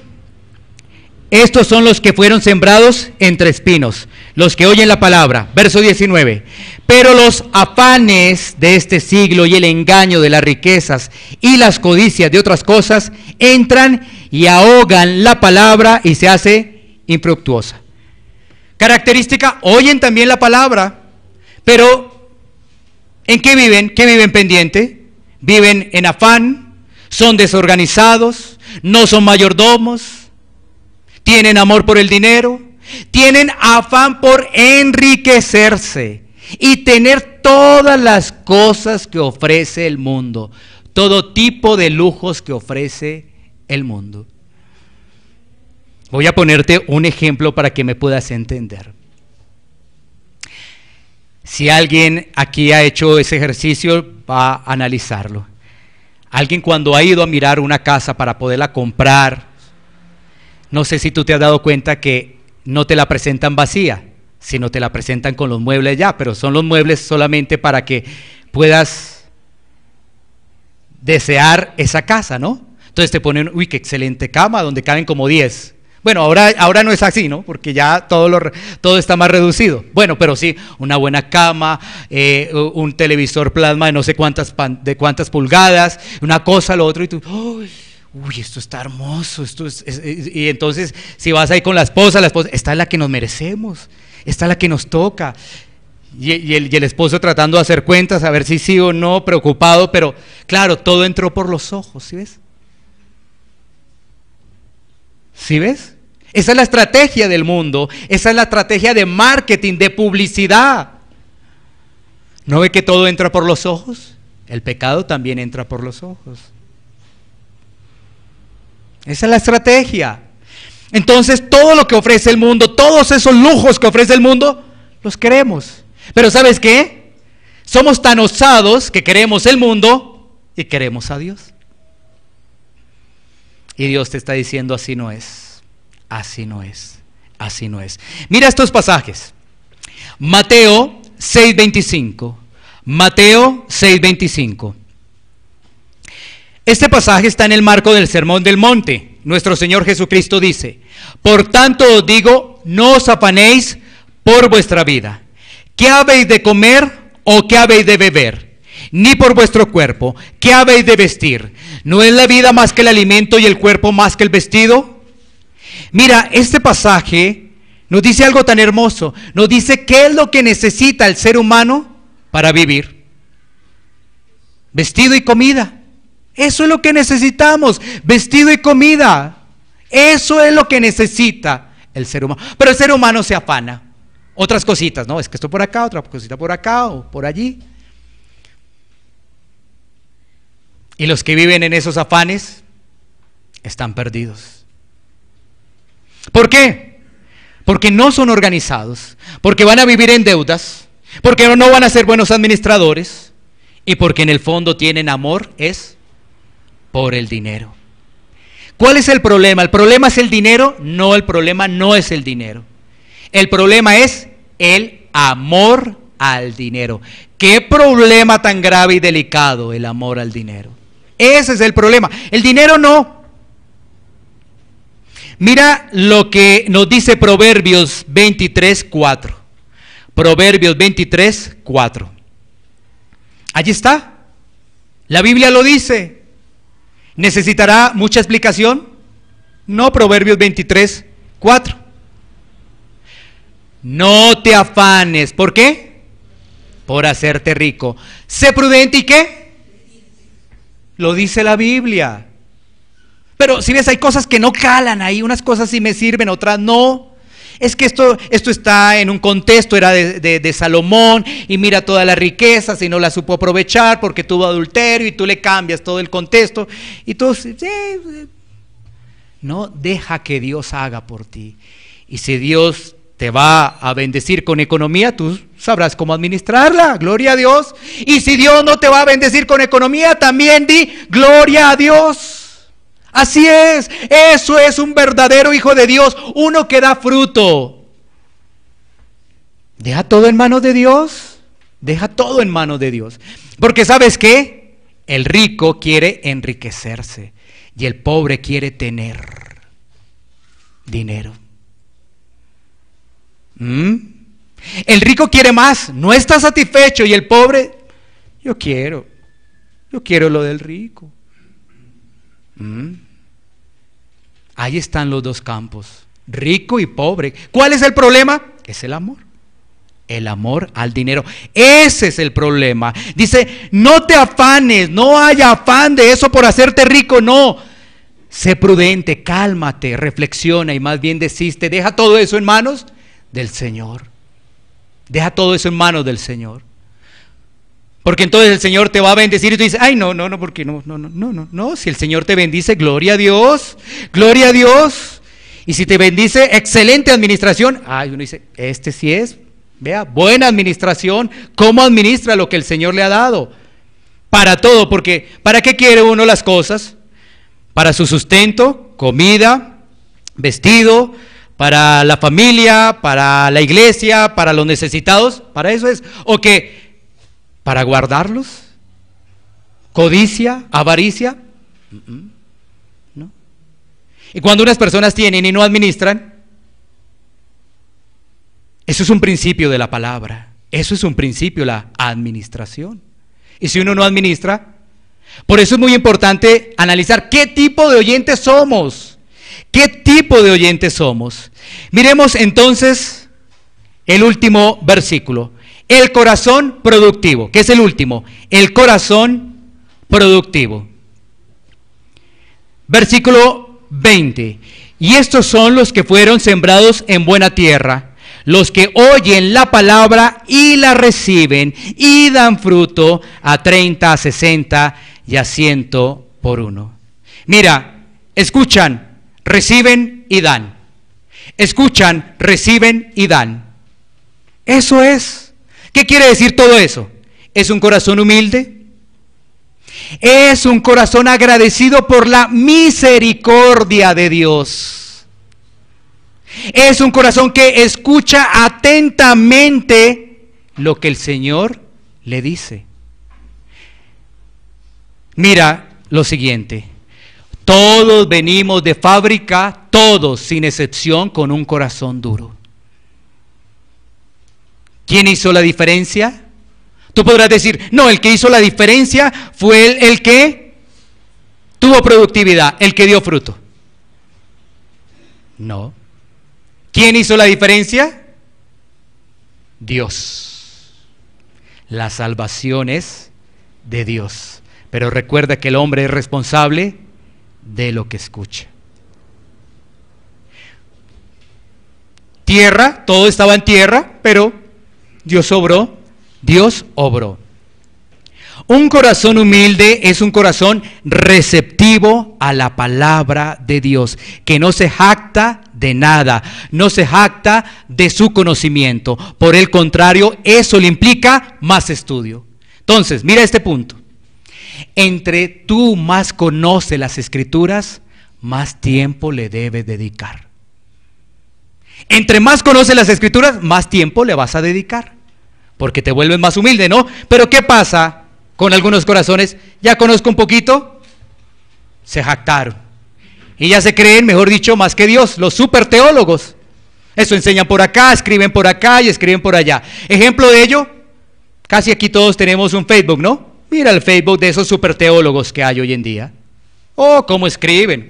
Estos son los que fueron sembrados entre espinos, los que oyen la palabra. Verso 19. Pero los afanes de este siglo y el engaño de las riquezas y las codicias de otras cosas entran y ahogan la palabra y se hace infructuosa. Característica, oyen también la palabra, pero ¿en qué viven? ¿Qué viven pendiente? Viven en afán, son desorganizados, no son mayordomos, tienen amor por el dinero, tienen afán por enriquecerse y tener todas las cosas que ofrece el mundo, todo tipo de lujos que ofrece el mundo. Voy a ponerte un ejemplo para que me puedas entender. Si alguien aquí ha hecho ese ejercicio, va a analizarlo. Alguien cuando ha ido a mirar una casa para poderla comprar, no sé si tú te has dado cuenta que no te la presentan vacía, sino te la presentan con los muebles ya, pero son los muebles solamente para que puedas desear esa casa, ¿no? Entonces te ponen, uy, qué excelente cama, donde caben como 10. Bueno, ahora no es así, ¿no? Porque ya todo está más reducido. Bueno, pero sí, una buena cama, un televisor plasma de no sé cuántas pulgadas, una cosa, lo otro, y tú, uy, esto está hermoso, y entonces si vas ahí con la esposa, esta es la que nos merecemos, esta es la que nos toca. Y el esposo tratando de hacer cuentas, a ver si sí o no, preocupado, pero claro, todo entró por los ojos, ¿sí ves? ¿Sí ves? Esa es la estrategia del mundo, esa es la estrategia de marketing, de publicidad. ¿No ve que todo entra por los ojos? El pecado también entra por los ojos. Esa es la estrategia. Entonces todo lo que ofrece el mundo, todos esos lujos que ofrece el mundo, los queremos. Pero ¿sabes qué? Somos tan osados que queremos el mundo y queremos a Dios. Y Dios te está diciendo, así no es, así no es, así no es. Mira estos pasajes. Mateo 6:25. Mateo 6:25. Este pasaje está en el marco del Sermón del Monte. Nuestro Señor Jesucristo dice: por tanto os digo, no os afanéis por vuestra vida, ¿qué habéis de comer o qué habéis de beber? Ni por vuestro cuerpo, ¿qué habéis de vestir? ¿No es la vida más que el alimento y el cuerpo más que el vestido? Mira, este pasaje nos dice algo tan hermoso. Nos dice qué es lo que necesita el ser humano para vivir. Vestido y comida. Eso es lo que necesitamos, vestido y comida. Eso es lo que necesita el ser humano. Pero el ser humano se afana. Otras cositas, ¿no? Es que esto por acá, otra cosita por acá o por allí. Y los que viven en esos afanes están perdidos. ¿Por qué? Porque no son organizados, porque van a vivir en deudas, porque no van a ser buenos administradores y porque en el fondo tienen amor es por el dinero. ¿Cuál es el problema? ¿El problema es el dinero? No, el problema no es el dinero. El problema es el amor al dinero. ¿Qué problema tan grave y delicado el amor al dinero? Ese es el problema. El dinero no. Mira lo que nos dice Proverbios 23:4. Proverbios 23:4. Allí está. La Biblia lo dice. ¿Necesitará mucha explicación? No, Proverbios 23:4. No te afanes. ¿Por qué? Por hacerte rico. Sé prudente y ¿qué? Lo dice la Biblia. Pero si ves, hay cosas que no calan ahí, unas cosas sí me sirven, otras no. Es que esto está en un contexto, era de Salomón, y mira todas las riquezas y no las supo aprovechar porque tuvo adulterio y tú le cambias todo el contexto. Y tú, no, deja que Dios haga por ti. Y si Dios te va a bendecir con economía, tú sabrás cómo administrarla, gloria a Dios. Y si Dios no te va a bendecir con economía, también di, gloria a Dios. Así es, eso es un verdadero hijo de Dios, uno que da fruto. Deja todo en manos de Dios, deja todo en manos de Dios. Porque ¿sabes qué? El rico quiere enriquecerse y el pobre quiere tener dinero. El rico quiere más, no está satisfecho, y el pobre, yo quiero lo del rico. Ahí están los dos campos, rico y pobre. ¿Cuál es el problema? Es el amor al dinero. Ese es el problema. Dice, no te afanes, no haya afán de eso por hacerte rico, no. Sé prudente, cálmate, reflexiona y más bien desiste. Deja todo eso en manos del Señor. Deja todo eso en manos del Señor. Porque entonces el Señor te va a bendecir y tú dices, ay, no, porque no, si el Señor te bendice, gloria a Dios, Y si te bendice, excelente administración. Ay, uno dice, este sí es, vea, buena administración. ¿Cómo administra lo que el Señor le ha dado? Para todo, porque ¿para qué quiere uno las cosas? Para su sustento, comida, vestido, para la familia, para la iglesia, para los necesitados. Para eso es. ¿O qué? ¿Para guardarlos? ¿Codicia? ¿Avaricia? ¿No? Y cuando unas personas tienen y no administran, eso es un principio de la palabra. Eso es un principio, la administración. Y si uno no administra, por eso es muy importante analizar qué tipo de oyentes somos. ¿Qué tipo de oyentes somos? Miremos entonces el último versículo. El corazón productivo. ¿Qué es el último? El corazón productivo. Versículo 20. Y estos son los que fueron sembrados en buena tierra, los que oyen la palabra y la reciben y dan fruto a 30, a 60 y a 100 por uno. Mira, escuchan, reciben y dan. Escuchan, reciben y dan. Eso es. ¿Qué quiere decir todo eso? Es un corazón humilde. Es un corazón agradecido por la misericordia de Dios. Es un corazón que escucha atentamente lo que el Señor le dice. Mira lo siguiente. Todos venimos de fábrica, todos sin excepción, con un corazón duro. ¿Quién hizo la diferencia? Tú podrás decir, no, el que hizo la diferencia fue el que tuvo productividad, el que dio fruto. No. ¿Quién hizo la diferencia? Dios. La salvación es de Dios. Pero recuerda que el hombre es responsable de lo que escucha. Tierra, todo estaba en tierra, pero Dios obró. Dios obró. Un corazón humilde es un corazón receptivo a la palabra de Dios, que no se jacta de nada, no se jacta de su conocimiento. Por el contrario, eso le implica más estudio. Entonces, mira este punto. Entre tú más conoces las Escrituras, más tiempo le debes dedicar. Entre más conoces las Escrituras, más tiempo le vas a dedicar, porque te vuelves más humilde, ¿no? Pero ¿qué pasa con algunos corazones? Ya conozco un poquito, se jactaron. Y ya se creen, mejor dicho, más que Dios, los super teólogos. Eso enseñan por acá, escriben por acá y escriben por allá. Ejemplo de ello, casi aquí todos tenemos un Facebook, ¿no? Mira el Facebook de esos super teólogos que hay hoy en día. Oh, cómo escriben.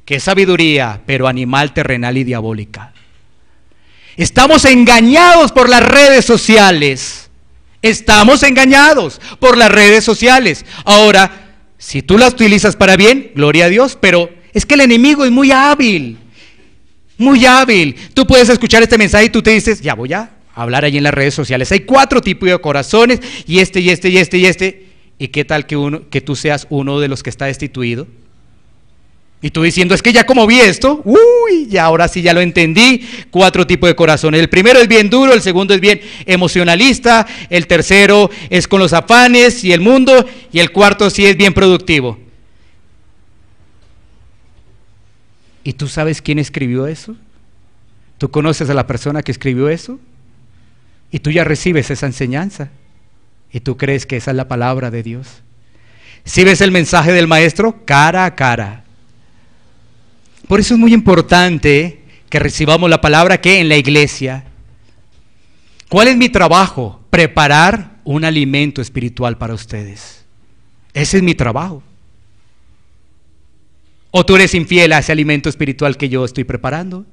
Qué sabiduría, pero animal, terrenal y diabólica. Estamos engañados por las redes sociales. Estamos engañados por las redes sociales. Ahora, si tú las utilizas para bien, gloria a Dios, pero es que el enemigo es muy hábil. Muy hábil. Tú puedes escuchar este mensaje y tú te dices, ya voy a hablar allí en las redes sociales. Hay 4 tipos de corazones, y este, y este, y este, y este. ¿Y qué tal que tú seas uno de los que está destituido? Y tú diciendo, es que ya como vi esto, ya ahora sí ya lo entendí. 4 tipos de corazones. El primero es bien duro, el segundo es bien emocionalista, el tercero es con los afanes y el mundo, y el cuarto sí es bien productivo. ¿Y tú sabes quién escribió eso? ¿Tú conoces a la persona que escribió eso? Y tú ya recibes esa enseñanza. Y tú crees que esa es la palabra de Dios. Si ves el mensaje del maestro, cara a cara. Por eso es muy importante que recibamos la palabra que en la iglesia. ¿Cuál es mi trabajo? Preparar un alimento espiritual para ustedes. Ese es mi trabajo. ¿O tú eres infiel a ese alimento espiritual que yo estoy preparando?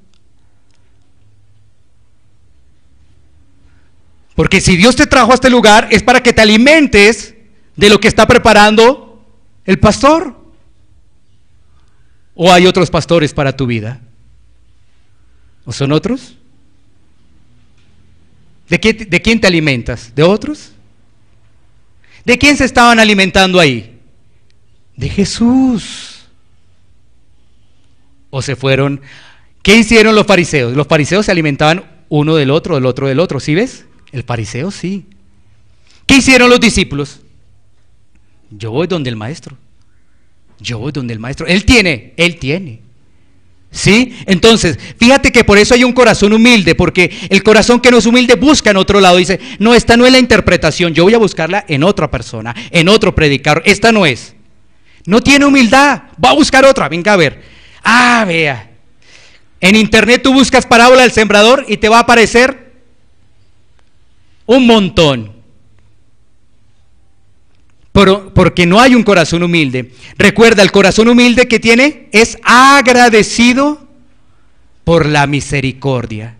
Porque si Dios te trajo a este lugar es para que te alimentes de lo que está preparando el pastor. ¿O hay otros pastores para tu vida? ¿O son otros? ¿De quién te alimentas? ¿De otros? ¿De quién se estaban alimentando ahí? De Jesús. ¿O se fueron ¿Qué hicieron los fariseos? Los fariseos se alimentaban uno del otro, del otro, del otro. ¿Sí ves? El fariseo sí. ¿Qué hicieron los discípulos? Yo voy donde el maestro. Yo voy donde el maestro. Él tiene. ¿Sí? Entonces, fíjate que por eso hay un corazón humilde, porque el corazón que no es humilde busca en otro lado. Dice, no, esta no es la interpretación, yo voy a buscarla en otra persona, en otro predicador. Esta no es. No tiene humildad, va a buscar otra. Venga a ver. Ah, vea. En internet tú buscas parábola del sembrador y te va a aparecer un montón. Porque no hay un corazón humilde. Recuerda, el corazón humilde que tiene es agradecido por la misericordia.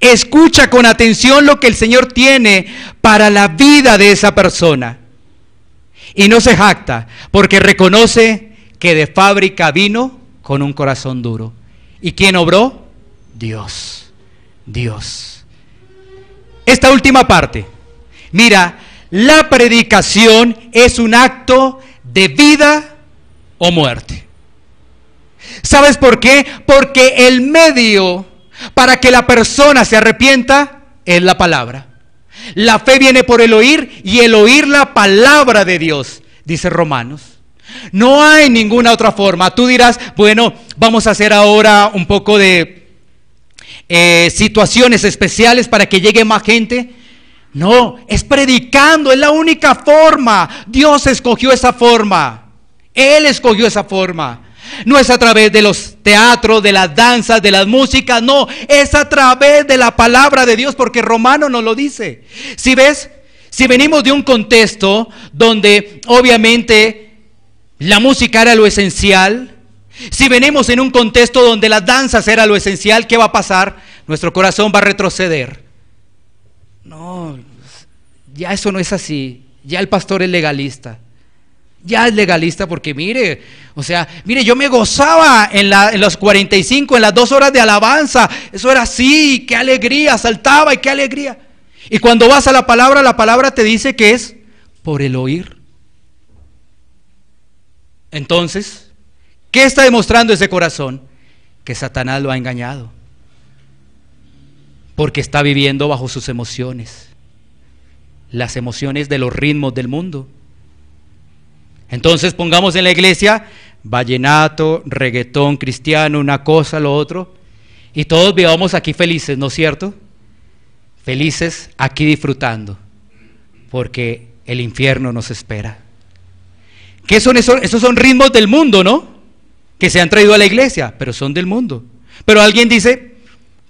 Escucha con atención lo que el Señor tiene para la vida de esa persona. Y no se jacta, porque reconoce que de fábrica vino con un corazón duro. ¿Y quién obró? Dios. Dios. Esta última parte. Mira, la predicación es un acto de vida o muerte. ¿Sabes por qué? Porque el medio para que la persona se arrepienta es la palabra. La fe viene por el oír y el oír la palabra de Dios, dice Romanos. No hay ninguna otra forma. Tú dirás, bueno, vamos a hacer ahora un poco de situaciones especiales para que llegue más gente. No, es predicando, es la única forma. Dios escogió esa forma. Él escogió esa forma. No es a través de los teatros, de las danzas, de las músicas, no, es a través de la palabra de Dios, porque Romano nos lo dice. Si ves, si venimos de un contexto donde obviamente la música era lo esencial, si venimos en un contexto donde las danzas era lo esencial, ¿qué va a pasar? Nuestro corazón va a retroceder. No, ya eso no es así. Ya el pastor es legalista. Ya es legalista porque mire, o sea, mire, yo me gozaba en los 45, en las 2 horas de alabanza. Eso era así, qué alegría, saltaba y qué alegría. Y cuando vas a la palabra te dice que es por el oír. Entonces, ¿qué está demostrando ese corazón? Que Satanás lo ha engañado. Porque está viviendo bajo sus emociones. Las emociones de los ritmos del mundo. Entonces pongamos en la iglesia vallenato, reggaetón, cristiano, una cosa, lo otro, y todos vivamos aquí felices, ¿no es cierto? Felices aquí disfrutando, porque el infierno nos espera. ¿Qué son esos? Esos son ritmos del mundo, ¿no? Que se han traído a la iglesia, pero son del mundo. Pero alguien dice,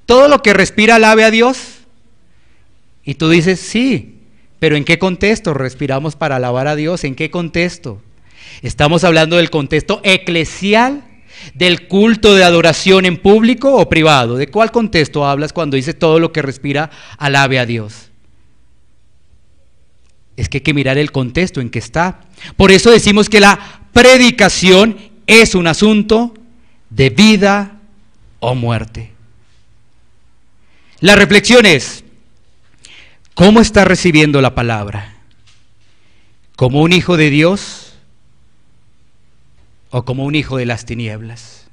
todo lo que respira alabe a Dios. Y tú dices, sí, pero ¿en qué contexto respiramos para alabar a Dios? ¿En qué contexto? ¿Estamos hablando del contexto eclesial, del culto de adoración en público o privado? ¿De cuál contexto hablas cuando dices todo lo que respira alabe a Dios? Es que hay que mirar el contexto en que está. Por eso decimos que la predicación es un asunto de vida o muerte. La reflexión es, ¿cómo estás recibiendo la palabra? ¿Como un hijo de Dios o como un hijo de las tinieblas?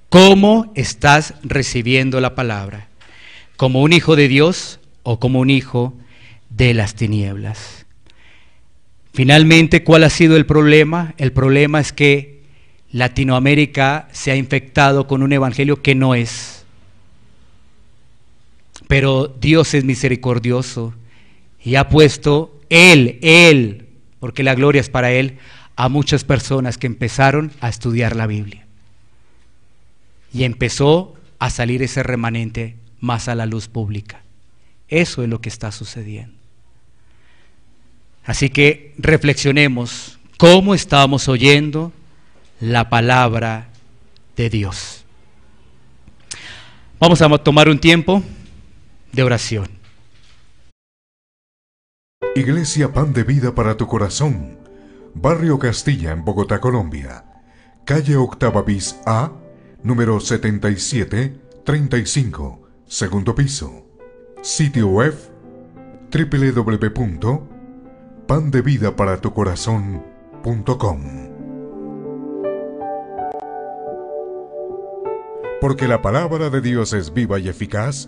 ¿Cómo estás recibiendo la palabra? ¿Como un hijo de Dios o como un hijo de las tinieblas? Finalmente, ¿cuál ha sido el problema? El problema es que Latinoamérica se ha infectado con un evangelio que no es. Pero Dios es misericordioso y ha puesto Él, porque la gloria es para Él, a muchas personas que empezaron a estudiar la Biblia. Y empezó a salir ese remanente más a la luz pública. Eso es lo que está sucediendo. Así que reflexionemos cómo estamos oyendo la palabra de Dios. Vamos a tomar un tiempo de oración. Iglesia Pan de Vida para tu Corazón, Barrio Castilla, en Bogotá, Colombia. Calle Octava bis A, número 7735, segundo piso. Sitio web www.pandevidaparatucorazon.com. Porque la palabra de Dios es viva y eficaz,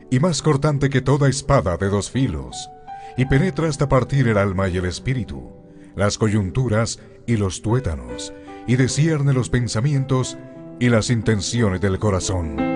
y más cortante que toda espada de dos filos, y penetra hasta partir el alma y el espíritu, las coyunturas y los tuétanos, y discierne los pensamientos y las intenciones del corazón.